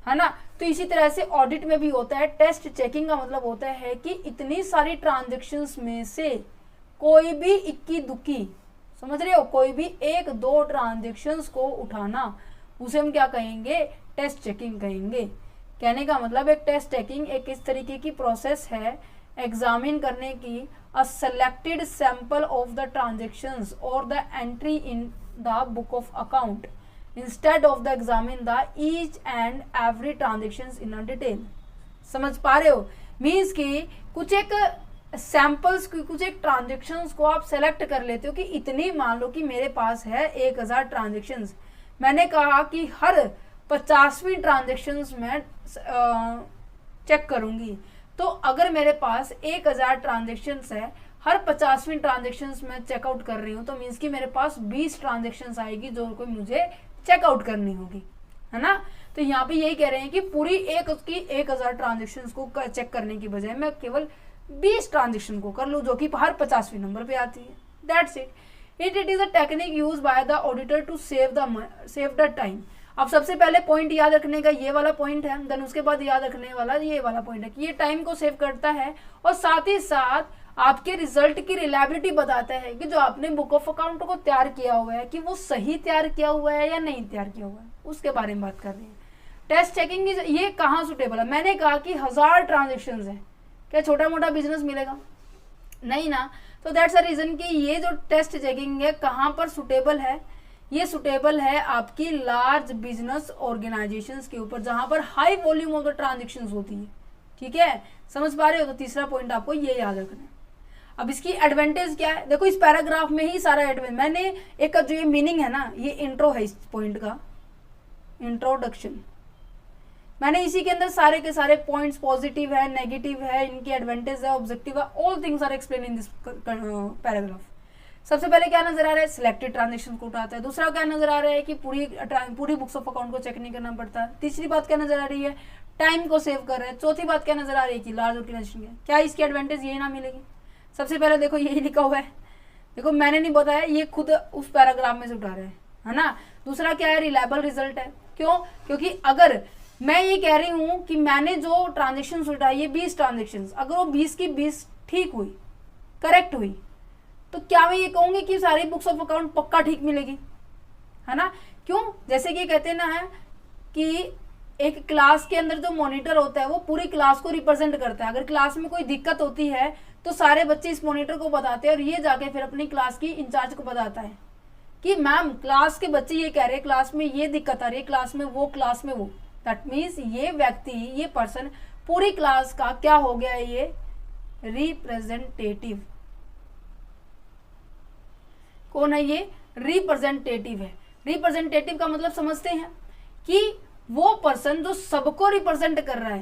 है ना। तो इसी तरह से ऑडिट में भी होता है। टेस्ट चेकिंग का मतलब होता है कि इतनी सारी ट्रांजेक्शन्स में से कोई भी इक्की दुक्की, समझ रहे हो, कोई भी 1-2 ट्रांजेक्शन्स को उठाना, उसे हम क्या कहेंगे, टेस्ट चेकिंग कहेंगे। कहने का मतलब एक टेस्ट चेकिंग एक इस तरीके की प्रोसेस है एग्जामिन करने की a selected sample of the transactions और the entry in the book of account instead of the examine the each and every transactions in a detail. समझ पा रहे हो, मीन्स कि कुछ एक सैंपल्स की, कुछ एक ट्रांजेक्शन्स को आप सेलेक्ट कर लेते हो कि इतनी, मान लो कि मेरे पास है 1000 ट्रांजेक्शन्स, मैंने कहा कि हर 50वीं ट्रांजेक्शन्स में चेक करूंगी। तो अगर मेरे पास 1000 ट्रांजेक्शन्स है, हर 50वीं ट्रांजेक्शन्स में चेकआउट कर रही हूँ, तो मीन्स कि मेरे पास 20 ट्रांजेक्शन्स आएगी जो कोई मुझे चेकआउट करनी होगी, है ना। तो यहाँ पे यही कह रहे हैं कि पूरी उसकी 1000 ट्रांजेक्शन्स को चेक करने की बजाय मैं केवल 20 ट्रांजेक्शन को कर लूँ जो कि हर 50वीं नंबर पे आती है। That's it. It is a technique use by the auditor to save the time. अब सबसे पहले पॉइंट याद रखने का ये वाला पॉइंट है, देन उसके बाद याद रखने वाला ये वाला पॉइंट है कि ये टाइम को सेव करता है और साथ ही साथ आपके रिजल्ट की रिलायबिलिटी बताता है कि जो आपने बुक ऑफ अकाउंट को तैयार किया हुआ है कि वो सही तैयार किया हुआ है या नहीं तैयार किया हुआ है, उसके बारे में बात कर रहे हैं। टेस्ट चेकिंग ये कहाँ सुटेबल है, मैंने कहा कि 1000 ट्रांजेक्शन है, क्या छोटा मोटा बिजनेस मिलेगा, नहीं ना। तो दैट्स अ रीजन कि ये जो टेस्ट चेकिंग है कहाँ पर सुटेबल है, ये सुटेबल है आपकी लार्ज बिजनेस ऑर्गेनाइजेशंस के ऊपर जहां पर high volume of the transactions होती है। ठीक है, समझ पा रहे हो। तो तीसरा पॉइंट आपको ये याद रखना है। अब इसकी एडवांटेज क्या है, देखो इस पैराग्राफ में ही सारा एडवांटेज, मैंने एक जो ये मीनिंग है ना, ये इंट्रो है इस पॉइंट का, इंट्रोडक्शन, मैंने इसी के अंदर सारे के सारे पॉइंट्स, पॉजिटिव है, नेगेटिव है, इनकी एडवांटेज है, ऑब्जेक्टिव है, all things are explain in this paragraph. सबसे पहले क्या नजर आ रहा है, सिलेक्टेड ट्रांजेक्शन को उठाता है। दूसरा क्या नजर आ रहा है कि पूरी बुक्स ऑफ अकाउंट को चेक नहीं करना पड़ता है। तीसरी बात क्या नजर आ रही है, टाइम को सेव कर रहे हैं। चौथी बात क्या नजर आ रही है कि लार्ज ऑर्गेनाइजेशन है, क्या इसकी एडवांटेज यही ना मिलेगी। सबसे पहले देखो यही लिखा हुआ है, देखो मैंने नहीं बताया, ये खुद उस पैराग्राफ में से उठा रहे हैं, है ना। दूसरा क्या है, रिलायबल रिजल्ट है। क्यों, क्योंकि अगर मैं ये कह रही हूं कि मैंने जो ट्रांजेक्शन उठाई है 20 ट्रांजेक्शन, अगर वो 20 की 20 ठीक हुई, करेक्ट हुई, तो क्या मैं ये कहूंगी कि सारी बुक्स ऑफ अकाउंट पक्का ठीक मिलेगी, है ना। क्यों, जैसे कि कहते ना है कि एक क्लास के अंदर जो मॉनिटर होता है वो पूरी क्लास को रिप्रेजेंट करता है। अगर क्लास में कोई दिक्कत होती है तो सारे बच्चे इस मॉनिटर को बताते हैं और ये जाके फिर अपनी क्लास की इंचार्ज को बताता है कि मैम क्लास के बच्चे ये कह रहे हैं, क्लास में ये दिक्कत आ रही है, क्लास में वो, क्लास में वो। दैट मीन्स ये व्यक्ति, ये पर्सन पूरी क्लास का क्या हो गया है, ये रिप्रेजेंटेटिव। कौन है ये, रिप्रेजेंटेटिव है। रिप्रेजेंटेटिव का मतलब समझते हैं कि वो पर्सन जो सबको रिप्रेजेंट कर रहा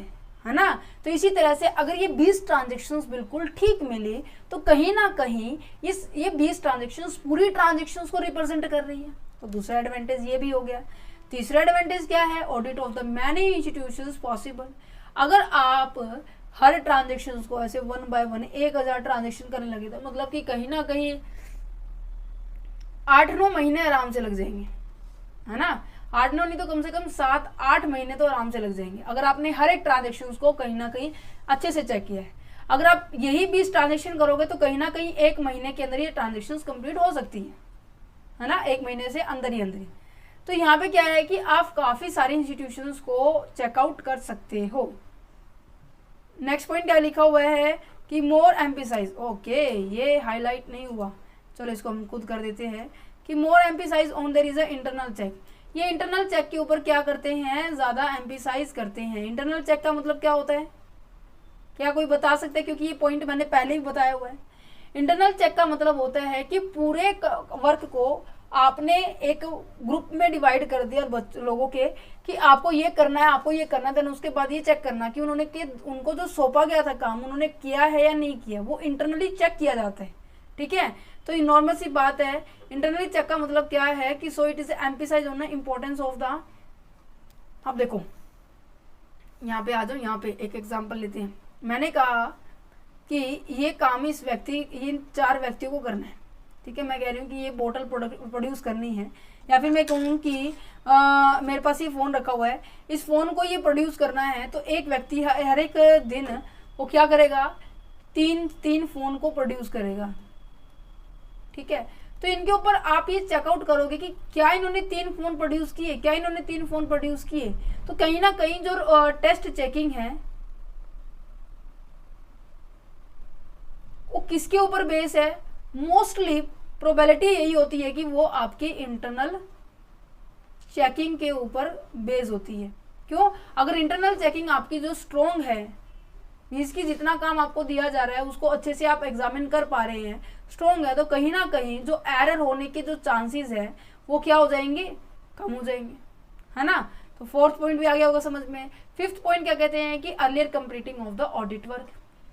है ना। तो इसी तरह से अगर ये 20 ट्रांजेक्शन्स बिल्कुल ठीक मिले तो कहीं ना कहीं ये 20 ट्रांजेक्शन्स पूरी ट्रांजेक्शन्स को रिप्रेजेंट कर रही है। तो दूसरा एडवांटेज ये भी हो गया। तीसरा एडवांटेज क्या है, audit of the many institutions possible. अगर आप हर ट्रांजेक्शन्स को ऐसे 1 by 1 1000 ट्रांजेक्शन करने लगे तो मतलब कि कहीं ना कहीं 8-9 महीने आराम से लग जाएंगे, है ना। 8-9 नहीं तो कम से कम 7-8 महीने तो आराम से लग जाएंगे अगर आपने हर एक ट्रांजेक्शन को कहीं ना कहीं अच्छे से चेक किया है। अगर आप यही 20 ट्रांजेक्शन करोगे तो कहीं ना कहीं 1 महीने के अंदर ये ट्रांजेक्शन कंप्लीट हो सकती है ना, 1 महीने से अंदर ही। तो यहाँ पे क्या है कि आप काफी सारे इंस्टीट्यूशंस को चेकआउट कर सकते हो। नेक्स्ट पॉइंट क्या लिखा हुआ है कि मोर एम्फेसाइज, ओके ये हाईलाइट नहीं हुआ, चलो इसको हम खुद कर देते हैं कि more emphasise on there is a internal check. ये इंटरनल चेक के ऊपर क्या करते हैं, ज्यादा एम्फेसाइज करते हैं। इंटरनल चेक का मतलब क्या होता है, क्या कोई बता सकता है, क्योंकि ये पॉइंट मैंने पहले ही बताया हुआ है। इंटरनल चेक का मतलब होता है कि पूरे वर्क को आपने एक ग्रुप में डिवाइड कर दिया लोगों के कि आपको ये करना है, आपको ये करना है, देन उसके बाद ये चेक करना कि उनको जो सौंपा गया था काम उन्होंने किया है या नहीं किया, वो इंटरनली चेक किया जाता है। ठीक है, तो ये नॉर्मल सी बात है। इंटरनली चेक का मतलब क्या है कि so it is emphasize on the importance of the, अब देखो यहाँ पे आ जाओ, यहाँ पे एक एग्जांपल लेते हैं। मैंने कहा कि ये काम इस व्यक्ति, इन 4 व्यक्तियों को करना है, ठीक है। मैं कह रही हूँ कि ये बोतल प्रोड्यूस करनी है, या फिर मैं कहूँ कि मेरे पास ये फ़ोन रखा हुआ है, इस फ़ोन को ये प्रोड्यूस करना है। तो एक व्यक्ति हर एक दिन वो क्या करेगा, 3 फ़ोन को प्रोड्यूस करेगा, ठीक है। तो इनके ऊपर आप ये चेकआउट करोगे कि क्या इन्होंने 3 फ़ोन प्रोड्यूस किए, क्या इन्होंने 3 फ़ोन प्रोड्यूस किए। तो कहीं ना कहीं जो टेस्ट चेकिंग है वो किसके ऊपर बेस है, मोस्टली प्रोबेबिलिटी यही होती है कि वो आपके इंटरनल चेकिंग के ऊपर बेस होती है। क्यों, अगर इंटरनल चेकिंग आपकी जो स्ट्रोंग है, मीन्स की जितना काम आपको दिया जा रहा है उसको अच्छे से आप एग्जामिन कर पा रहे हैं, स्ट्रोंग है, तो कहीं ना कहीं जो एरर होने के जो चांसेस है वो क्या हो जाएंगे, कम हो जाएंगे, है ना। तो 4th पॉइंट भी आ गया होगा समझ में। 5th पॉइंट क्या कहते हैं कि earlier completing of the audit work,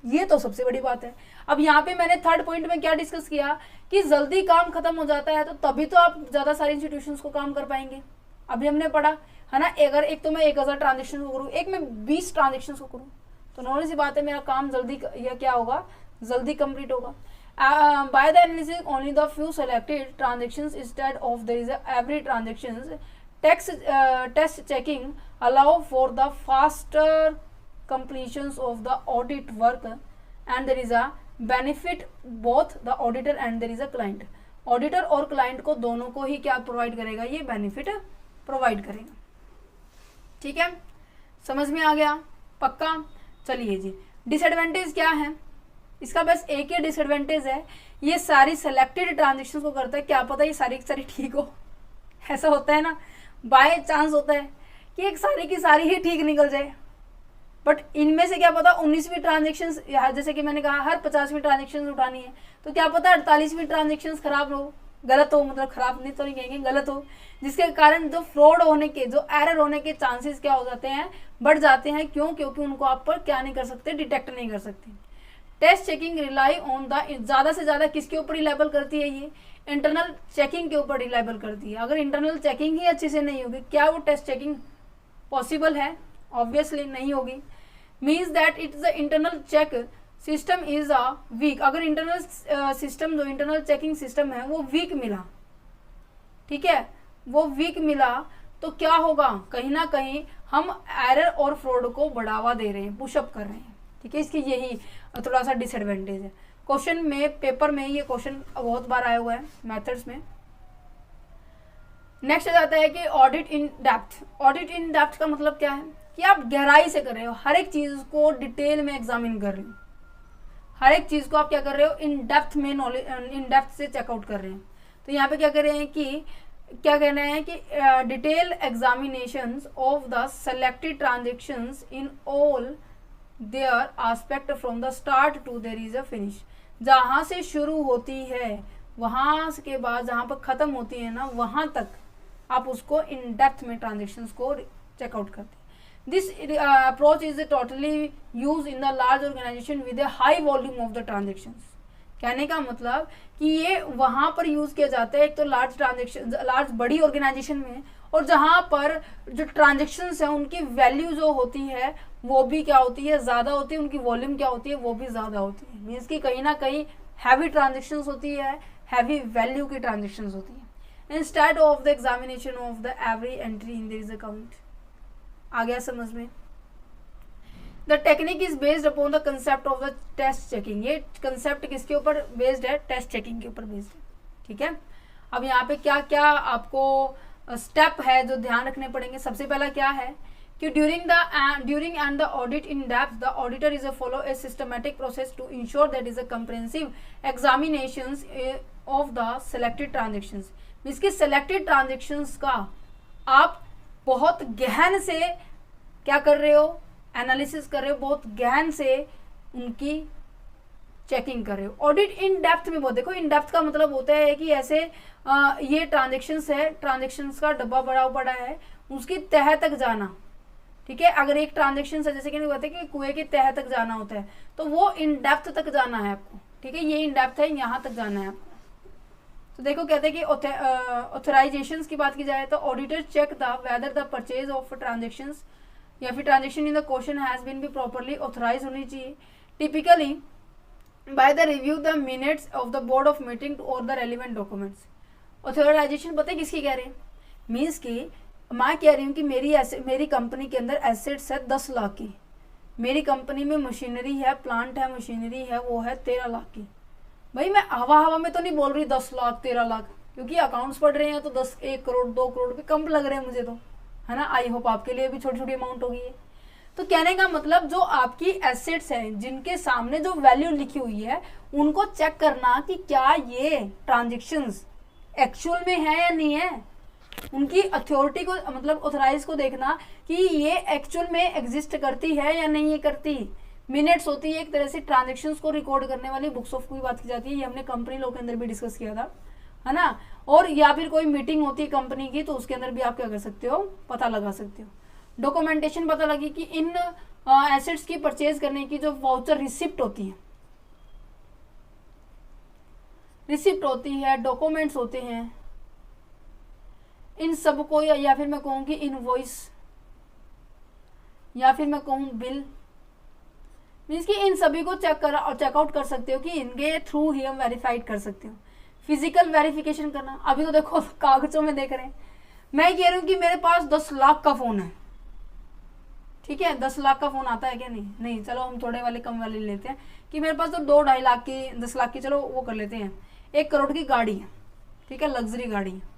ये तो सबसे बड़ी बात है। अब यहाँ पे मैंने 3rd पॉइंट में क्या डिस्कस किया कि जल्दी काम खत्म हो जाता है तो तभी तो आप ज्यादा सारे इंस्टीट्यूशंस को काम कर पाएंगे। अभी हमने पढ़ा है ना, अगर एक तो मैं 1000 ट्रांजेक्शन को करूँ, एक मैं 20 ट्रांजेक्शन को करूँ, तो नॉर्मल सी बात है मेरा काम जल्दी या क्या होगा, जल्दी कंप्लीट होगा। By the analysis only the few selected transactions instead of there is every transactions, test checking allow for the faster completions of the audit work and there is a benefit both the auditor and there is a client। Auditor और client को दोनों को ही क्या provide करेगा, ये benefit provide करेगा, ठीक है। समझ में आ गया, पक्का। चलिए जी, डिसएडवांटेज क्या है इसका, बस एक ही डिसएडवांटेज है, ये सारी सेलेक्टेड ट्रांजेक्शन को करता है, क्या पता ये सारी की सारी ठीक हो, ऐसा होता है ना, बाय चांस होता है कि एक सारी की सारी ही ठीक निकल जाए, बट इनमें से क्या पता 19वीं ट्रांजेक्शन, जैसे कि मैंने कहा हर 50वीं ट्रांजेक्शन उठानी है, तो क्या पता 48वीं ट्रांजेक्शन खराब हो, गलत हो, मतलब खराब नहीं तो नहीं कहेंगे, गलत हो, जिसके कारण जो फ्रॉड होने के, जो एरर होने के चांसेस क्या हो जाते हैं, बढ़ जाते हैं। क्यों, क्योंकि उनको आप पर क्या नहीं कर सकते, डिटेक्ट नहीं कर सकते। Test checking rely on the, ज़्यादा से ज़्यादा किसके ऊपर रिलायबल करती है, ये इंटरनल चेकिंग के ऊपर रिलायबल करती है। अगर इंटरनल चेकिंग ही अच्छे से नहीं होगी, क्या वो टेस्ट चेकिंग पॉसिबल है, ऑब्वियसली नहीं होगी। Means that it's the internal check system is a weak, अगर इंटरनल सिस्टम, जो इंटरनल चेकिंग सिस्टम है वो वीक मिला, ठीक है, वो वीक मिला, तो क्या होगा, कहीं ना कहीं हम एरर और फ्रॉड को बढ़ावा दे रहे हैं, पुशअप कर रहे हैं, ठीक है। इसकी यही थोड़ा सा डिसएडवांटेज है। क्वेश्चन में, पेपर में ये क्वेश्चन बहुत बार आया हुआ है मेथड्स में। नेक्स्ट आ जाता है कि audit in depth. Audit in depth का मतलब क्या है कि आप गहराई से कर रहे हो, हर एक चीज को डिटेल में एग्जामिन कर रहे हो, हर एक चीज को आप क्या कर रहे हो, इन डेप्थ में नॉलेज, इन डेप्थ से चेकआउट कर रहे हैं। तो यहाँ पे क्या कर रहे हैं कि क्या कहना है कि detail examinations of the selected transactions in all their aspect from the start to there is a finish. जहाँ से शुरू होती है वहाँ के बाद जहाँ पर खत्म होती है ना, वहाँ तक आप उसको इन डेप्थ में ट्रांजेक्शंस को चेकआउट करते हैं। This approach is totally used in the large organization with a high volume of the transactions। कहने का मतलब कि ये वहाँ पर यूज किया जाता है, एक तो लार्ज ट्रांजेक्शन, लार्ज बड़ी ऑर्गेनाइजेशन में, और जहाँ पर जो ट्रांजेक्शन्स हैं उनकी वैल्यू जो होती है वो भी क्या होती है, ज़्यादा होती है, उनकी वॉल्यूम क्या होती है, वो भी ज़्यादा होती है। मीन्स कि कहीं ना कहीं हैवी ट्रांजेक्शन्स होती है, हैवी वैल्यू की ट्रांजेक्शन्स होती है। Instead of the examination of the every entry in this account. आ गया समझ में। The technique is based upon the concept of the test checking. ये कंसेप्ट किसके ऊपर बेस्ड है, टेस्ट चेकिंग के ऊपर बेस्ड है, ठीक है। अब यहाँ पे क्या क्या आपको स्टेप है जो ध्यान रखने पड़ेंगे। सबसे पहला क्या है कि during and the audit in depth the auditor is a follow a systematic process to ensure that is a comprehensive examinations of the selected transactions. इसकी सेलेक्टेड ट्रांजेक्शंस का आप बहुत गहन से क्या कर रहे हो, एनालिसिस कर रहे हो, बहुत गहन से उनकी चेकिंग कर रहे हो। ऑडिट इन डेप्थ में, बहुत देखो, इन डेप्थ का मतलब होता है कि ऐसे ये ट्रांजेक्शन्स है, ट्रांजेक्शन्स का डब्बा बड़ा पड़ा है, उसकी तह तक जाना, ठीक है। अगर एक ट्रांजेक्शन है, जैसे कि नहीं कहते कि कुएं की तह तक जाना होता है, तो वो इन डेप्थ तक जाना है आपको, ठीक है। ये इन डेप्थ है, यहाँ तक जाना है आपको। तो देखो कहते हैं कि ऑथराइजेशंस की बात की जाए तो auditor check the whether the purchase of transactions या फिर transaction in the question has been भी प्रॉपरली ऑथराइज होनी चाहिए। Typically by the review the minutes of the board of meeting और द रेलिवेंट डॉक्यूमेंट्स। ऑथराइजेशन पता है किसकी कह रहे हैं, मीन्स कि मैं कह रही हूँ कि मेरी कंपनी के अंदर एसेट्स है 10 लाख की, मेरी कंपनी में मशीनरी है, प्लांट है, मशीनरी है, वो है 13 लाख की। भाई मैं हवा में तो नहीं बोल रही 10 लाख 13 लाख, क्योंकि अकाउंट्स पढ़ रहे हैं तो 10 1 करोड़ 2 करोड़ भी कम लग रहे हैं मुझे तो, है ना। आई होप आपके लिए भी छोटी छोटी अमाउंट होगी ये। तो कहने का मतलब जो आपकी एसेट्स हैं जिनके सामने जो वैल्यू लिखी हुई है उनको चेक करना कि क्या ये ट्रांजेक्शन्स एक्चुअल में है या नहीं है, उनकी अथॉरिटी को मतलब ऑथराइज को देखना कि ये एक्चुअल में एग्जिस्ट करती है या नहीं ये करती। मिनट्स होती है एक तरह से ट्रांजेक्शन्स को रिकॉर्ड करने वाली, बुक्स ऑफ की बात की जाती है, ये हमने कंपनी लॉ के अंदर भी डिस्कस किया था, है ना। और या फिर कोई मीटिंग होती है कंपनी की तो उसके अंदर भी आप क्या कर सकते हो, पता लगा सकते हो। डॉक्यूमेंटेशन पता लगी कि इन एसेट्स की परचेज करने की जो वाउचर रिसिप्ट होती है, रिसिप्ट होती है, डॉक्यूमेंट्स होते हैं, इन सब को या फिर मैं कहूँ कि इनवॉइस या फिर मैं कहूँ बिल, मीन्स कि इन सभी को चेकआउट कर सकते हो कि इनके थ्रू ही हम वेरीफाइड कर सकते हो। फिजिकल वेरिफिकेशन करना, अभी तो देखो कागजों में देख रहे हैं, मैं कह रही हूँ कि मेरे पास 10 लाख का फोन है, ठीक है, 10 लाख का फोन आता है क्या, नहीं, चलो हम थोड़े वाले कम वाले लेते हैं कि मेरे पास तो 2-2.5 लाख की 10 लाख की, चलो वो कर लेते हैं, 1 करोड़ की गाड़ी है, ठीक है, लग्जरी गाड़ी है।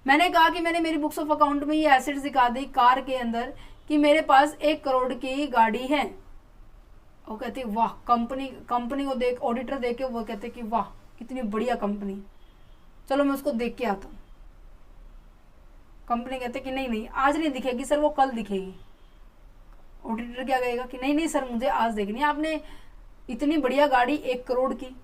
मैंने कहा कि मैंने मेरी बुक्स ऑफ अकाउंट में ये एसेट्स दिखा दी कार के अंदर कि मेरे पास 1 करोड़ की गाड़ी है। वो कहते वाह, कंपनी को देख, ऑडिटर देख के वो कहते कि वाह कितनी बढ़िया कंपनी, चलो मैं उसको देख के आता हूँ। कंपनी कहते कि नहीं आज नहीं दिखेगी सर, वो कल दिखेगी। ऑडिटर क्या कहेगा कि नहीं सर मुझे आज देखनी है, आपने इतनी बढ़िया गाड़ी 1 करोड़ की।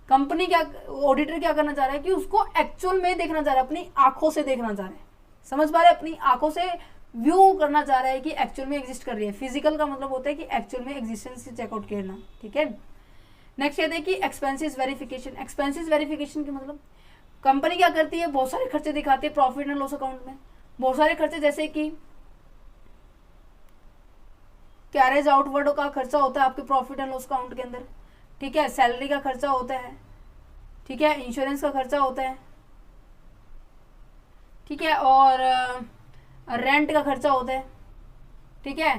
कंपनी क्या, ऑडिटर क्या करना चाह रहा है कि उसको एक्चुअल में देखना चाह रहा है, अपनी आंखों से देखना चाह रहा है, समझ पा रहे हैं, अपनी आंखों से व्यू करना चाह रहा है कि एक्चुअल में एग्जिस्ट कर रही है। फिजिकल का मतलब होता है कि एक्चुअल में एग्जिस्टेंस चेकआउट करना, ठीक है। नेक्स्ट कहते हैं कि एक्सपेंसेस वेरिफिकेशन। एक्सपेंसेस वेरिफिकेशन के मतलब कंपनी क्या करती है, बहुत सारे खर्चे दिखाती है प्रॉफिट एंड लॉस अकाउंट में, बहुत सारे खर्चे जैसे कि कैरेज आउटवर्ड का खर्चा होता है आपके प्रॉफिट एंड लॉस अकाउंट के अंदर, ठीक है, सैलरी का खर्चा होता है, ठीक है, इंश्योरेंस का खर्चा होता है, ठीक है, और रेंट का खर्चा होता है, ठीक है,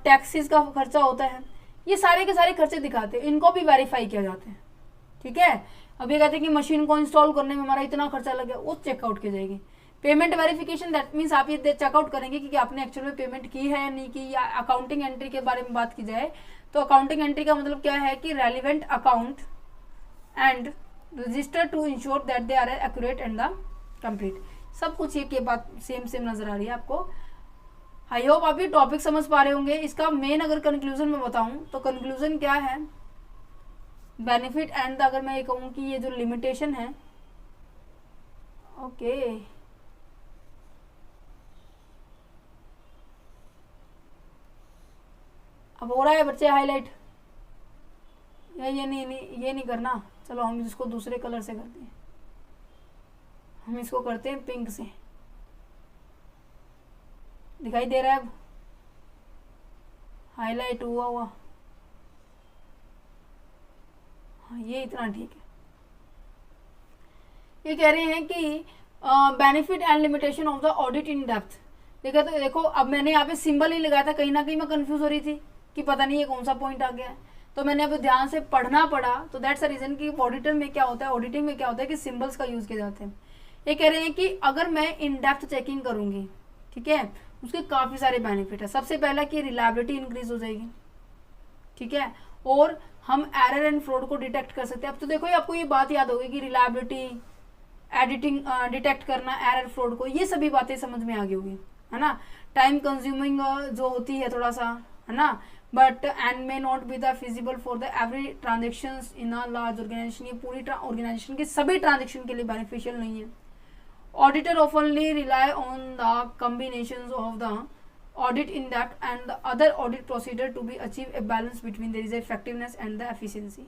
टैक्सेस का खर्चा होता है। ये सारे के सारे खर्चे दिखाते हैं, इनको भी वेरीफाई किया जाता है, ठीक है। अब ये कहते हैं कि मशीन को इंस्टॉल करने में हमारा इतना खर्चा लग गया, वो चेकआउट की जाएगी। पेमेंट वेरिफिकेशन, दैट मीन्स आप ये चेकआउट करेंगे कि आपने एक्चुअल में पेमेंट की है या नहीं की। या अकाउंटिंग एंट्री के बारे में बात की जाए तो अकाउंटिंग एंट्री का मतलब क्या है कि relevant account and register to ensure that they are accurate and the complete. सब कुछ ये के बात सेम नजर आ रही है आपको। आई होप आप ये टॉपिक समझ पा रहे होंगे। इसका मेन अगर कंक्लूजन में बताऊं तो कंक्लूजन क्या है, बेनिफिट एंड अगर मैं ये कहूँ कि ये जो लिमिटेशन है, ओके अब हो रहा है बच्चे हाईलाइट, ये नहीं करना, चलो हम इसको दूसरे कलर से करते हैं, हम इसको करते हैं पिंक से। दिखाई दे रहा है अब, हाईलाइट हुआ हाँ ये इतना ठीक है। ये कह रहे हैं कि benefit and limitation of the audit in depth. देखो अब मैंने यहाँ पे सिंबल ही लगाया था, कहीं ना कहीं मैं कंफ्यूज हो रही थी कि पता नहीं ये कौन सा पॉइंट आ गया है, तो मैंने अब ध्यान से पढ़ना पड़ा। तो दैट्स द रीजन कि ऑडिटर में क्या होता है, ऑडिटिंग में क्या होता है कि सिंबल्स का यूज किए जाते हैं। ये कह रहे हैं कि अगर मैं इन डेप्थ चेकिंग करूंगी, ठीक है, उसके काफी सारे बेनिफिट है। सबसे पहला कि रिलायबिलिटी इंक्रीज हो जाएगी, ठीक है, और हम एरर एंड फ्रॉड को डिटेक्ट कर सकते हैं। अब तो देखो आपको ये बात याद होगी कि रिलायबिलिटी, एडिटिंग, डिटेक्ट करना, एरर फ्रॉड को, ये सभी बातें समझ में आ गई होगी, है ना। टाइम कंज्यूमिंग जो होती है थोड़ा सा, है ना, but and may not be the feasible for the every transaction in a large organisation. ये पूरी ऑर्गेनाइजेशन के सभी ट्रांजेक्शन के लिए बेनिफिशियल नहीं है। Auditor ऑफनली rely on the combination of the audit in depth and the other audit procedure to be achieve a balance between there is effectiveness and the efficiency।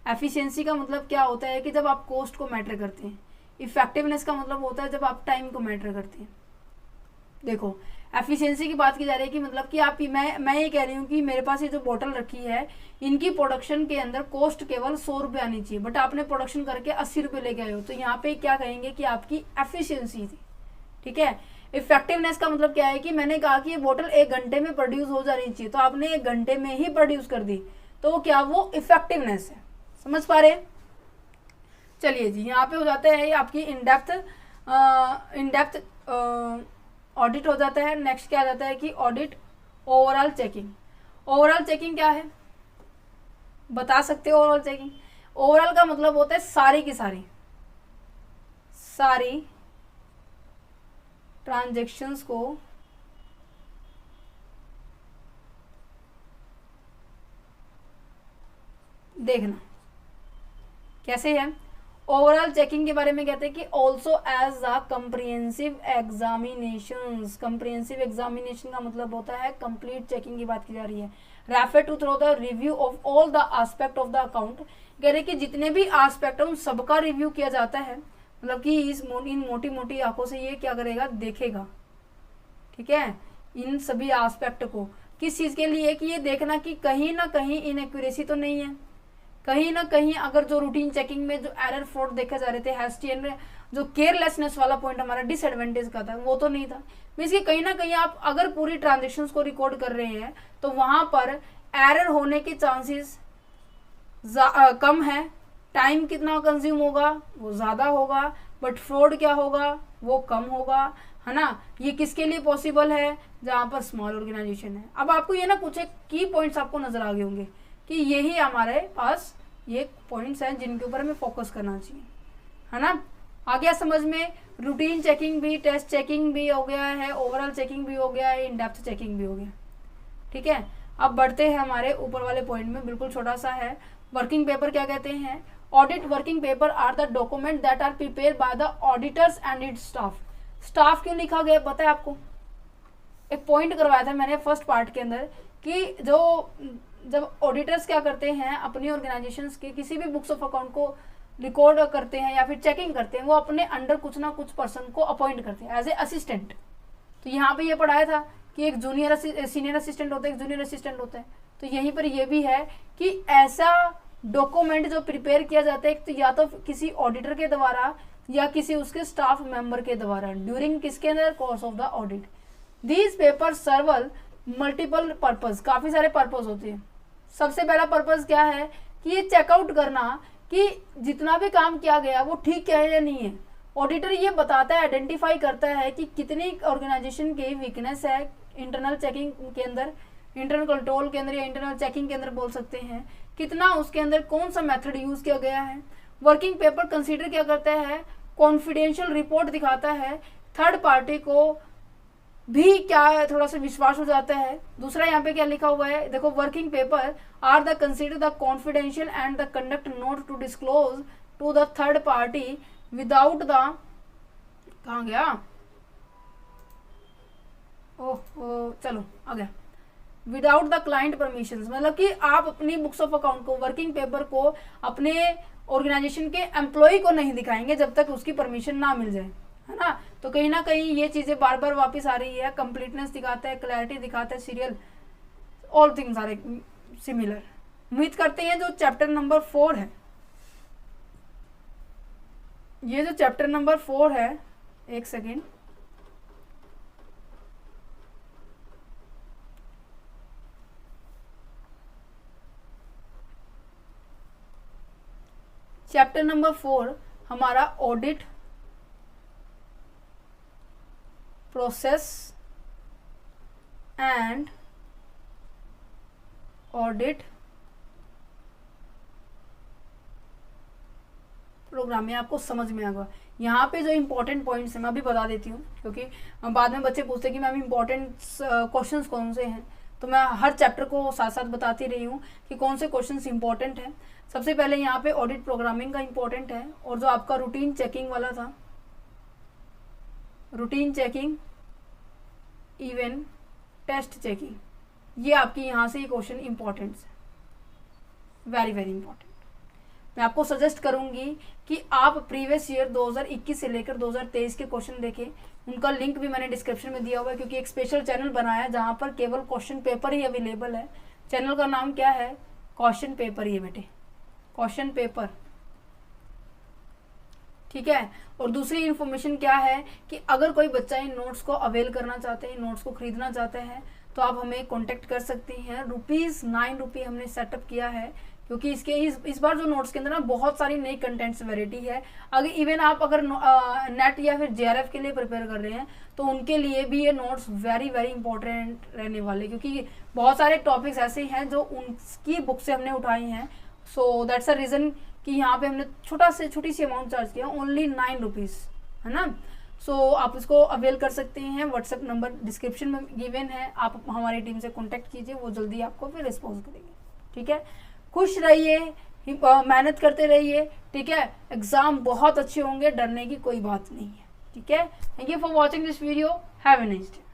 efficiency का मतलब क्या होता है कि जब आप cost को मैटर करते हैं। effectiveness का मतलब होता है जब आप टाइम को मैटर करते हैं। देखो एफिशिएंसी की बात की जा रही है कि मतलब कि आप मैं ये कह रही हूँ कि मेरे पास ये जो बोतल रखी है इनकी प्रोडक्शन के अंदर कॉस्ट केवल 100 रुपये आनी चाहिए, बट आपने प्रोडक्शन करके 80 रुपये लेके आए हो, तो यहाँ पे क्या कहेंगे कि आपकी एफिशिएंसी थी। ठीक है। इफेक्टिवनेस का मतलब क्या है कि मैंने कहा कि ये बोतल 1 घंटे में प्रोड्यूस हो जानी चाहिए, तो आपने 1 घंटे में ही प्रोड्यूस कर दी, तो वो क्या, वो इफेक्टिवनेस है। समझ पा रहे हैं? चलिए जी, यहाँ पे हो जाता है आपकी इन डेप्थ ऑडिट हो जाता है। नेक्स्ट क्या आ जाता है कि audit overall checking. Overall checking क्या है, बता सकते हो? ओवरऑल चेकिंग, ओवरऑल का मतलब होता है सारी की सारी ट्रांजैक्शंस को देखना। कैसे है? ओवरऑल चेकिंग के बारे में कहते हैं कि also as a comprehensive examinations. Comprehensive examination का मतलब होता है कंप्लीट चेकिंग की बात की जा रही है। Refer to through the review of all the aspect of the account. कह रहे कि जितने भी एस्पेक्ट है उन सबका रिव्यू किया जाता है, मतलब कि इन मोटी मोटी आंखों से ये क्या करेगा, देखेगा। ठीक है, इन सभी एस्पेक्ट को किस चीज के लिए, कि ये देखना कि कहीं ना कहीं इनएक्यूरेसी तो नहीं है, कहीं ना कहीं अगर जो रूटीन चेकिंग में जो एरर फ्रॉड देखे जा रहे थे, हेस्टियन में जो केयरलेसनेस वाला पॉइंट हमारा डिसएडवांटेज का था वो तो नहीं था। मीन्स कि कहीं ना कहीं आप अगर पूरी ट्रांजेक्शन्स को रिकॉर्ड कर रहे हैं तो वहां पर एरर होने के चांसेस कम है। टाइम कितना कंज्यूम होगा, वो ज़्यादा होगा, बट फ्रॉड क्या होगा, वो कम होगा, है ना। ये किसके लिए पॉसिबल है, जहां पर स्मॉल ऑर्गेनाइजेशन है। अब आपको ये ना पूछे की पॉइंट्स आपको नजर आ गए होंगे कि यही हमारे पास ये पॉइंट्स हैं जिनके ऊपर हमें फोकस करना चाहिए, है ना। आ गया समझ में? रूटीन चेकिंग भी, टेस्ट चेकिंग भी हो गया है, ओवरऑल चेकिंग भी हो गया है, इन डेप्थ चेकिंग भी हो गया। ठीक है, अब बढ़ते हैं हमारे ऊपर वाले पॉइंट में, बिल्कुल छोटा सा है। वर्किंग पेपर क्या कहते हैं? Audit working paper are the document that are prepare by the auditors and its staff. Staff क्यों लिखा गया पता है आपको? एक पॉइंट करवाया था मैंने फर्स्ट पार्ट के अंदर कि जब ऑडिटर्स क्या करते हैं, अपनी ऑर्गेनाइजेशंस के किसी भी बुक्स ऑफ अकाउंट को रिकॉर्ड करते हैं या फिर चेकिंग करते हैं, वो अपने अंडर कुछ ना कुछ पर्सन को अपॉइंट करते हैं एज ए असिस्टेंट। तो यहाँ पे ये पढ़ाया था कि एक सीनियर असिस्टेंट होता है, एक जूनियर असिस्टेंट होता है। तो यहीं पर ये भी है कि ऐसा डॉक्यूमेंट जो प्रिपेयर किया जाता है तो या तो किसी ऑडिटर के द्वारा या किसी उसके स्टाफ मेंबर के द्वारा ड्यूरिंग किसके अंदर, course of the audit. These paper सर्वल multiple purpose, काफी सारे पर्पज होते हैं। सबसे पहला पर्पज क्या है कि ये चेकआउट करना कि जितना भी काम किया गया वो ठीक है या नहीं है। ऑडिटर ये बताता है, आइडेंटिफाई करता है कि कितनी ऑर्गेनाइजेशन की वीकनेस है इंटरनल चेकिंग के अंदर, इंटरनल कंट्रोल के अंदर या इंटरनल चेकिंग के अंदर बोल सकते हैं, कितना उसके अंदर कौन सा मेथड यूज किया गया है। वर्किंग पेपर कंसीडर क्या करता है, कॉन्फिडेंशियल रिपोर्ट दिखाता है, थर्ड पार्टी को भी क्या थोड़ा सा विश्वास हो जाता है। दूसरा यहाँ पे क्या लिखा हुआ है देखो, working paper are the consider the confidential and the conduct not to disclose to the third party without the, कहाँ गया, ओह चलो आ गया, विदाउट द क्लाइंट परमिशन। मतलब कि आप अपनी बुक्स ऑफ अकाउंट को, वर्किंग पेपर को अपने ऑर्गेनाइजेशन के एम्प्लॉय को नहीं दिखाएंगे जब तक उसकी परमिशन ना मिल जाए, है ना। तो कहीं ना कहीं ये चीजें बार बार वापस आ रही है। कंप्लीटनेस दिखाता है, क्लैरिटी दिखाता है, serial, all things are similar. उम्मीद करते हैं जो चैप्टर नंबर 4 है, ये जो चैप्टर नंबर 4 है, एक सेकेंड, चैप्टर नंबर 4 हमारा audit process and audit programme में आपको समझ में आएगा। यहाँ पे जो इंपॉर्टेंट पॉइंट्स हैं मैं अभी बता देती हूँ, क्योंकि बाद में बच्चे पूछते हैं कि मैम इंपॉर्टेंट क्वेश्चंस कौन से हैं, तो मैं हर चैप्टर को साथ साथ बताती रही हूँ कि कौन से क्वेश्चंस इंपॉर्टेंट हैं। सबसे पहले यहाँ पे ऑडिट प्रोग्रामिंग का इंपॉर्टेंट है, और जो आपका रूटीन चेकिंग वाला था, routine checking even test checking, ये आपकी यहाँ से ये क्वेश्चन इंपॉर्टेंट है, वेरी वेरी इंपॉर्टेंट। मैं आपको सजेस्ट करूंगी कि आप प्रीवियस ईयर 2021 से लेकर 2023 के क्वेश्चन देखें, उनका लिंक भी मैंने डिस्क्रिप्शन में दिया हुआ है, क्योंकि एक स्पेशल चैनल बनाया है जहाँ पर केवल क्वेश्चन पेपर ही अवेलेबल है। चैनल का नाम क्या है? क्वेश्चन पेपर, ये बेटे क्वेश्चन पेपर, ठीक है। और दूसरी इन्फॉर्मेशन क्या है कि अगर कोई बच्चा इन नोट्स को अवेल करना चाहते हैं, नोट्स को खरीदना चाहते हैं, तो आप हमें कांटेक्ट कर सकते हैं। ₹9 हमने सेटअप किया है, क्योंकि इसके इस बार जो नोट्स के अंदर ना बहुत सारी नई कंटेंट्स वैरायटी है। अगर इवन आप अगर नेट या फिर JRF के लिए प्रिपेयर कर रहे हैं तो उनके लिए भी ये नोट्स वेरी वेरी इंपॉर्टेंट रहने वाले, क्योंकि बहुत सारे टॉपिक्स ऐसे हैं जो उनकी बुक से हमने उठाए हैं। सो दैट्स अ रीज़न कि यहाँ पे हमने छोटी सी अमाउंट चार्ज किया, ओनली ₹9, है ना। सो आप इसको अवेल कर सकते हैं। व्हाट्सएप नंबर डिस्क्रिप्शन में गिवन है, आप हमारी टीम से कॉन्टैक्ट कीजिए, वो जल्दी आपको फिर रिस्पॉन्स करेंगे, ठीक है। खुश रहिए, मेहनत करते रहिए, ठीक है। एग्जाम बहुत अच्छे होंगे, डरने की कोई बात नहीं है, ठीक है। Thank you for watching this video, have a nice day.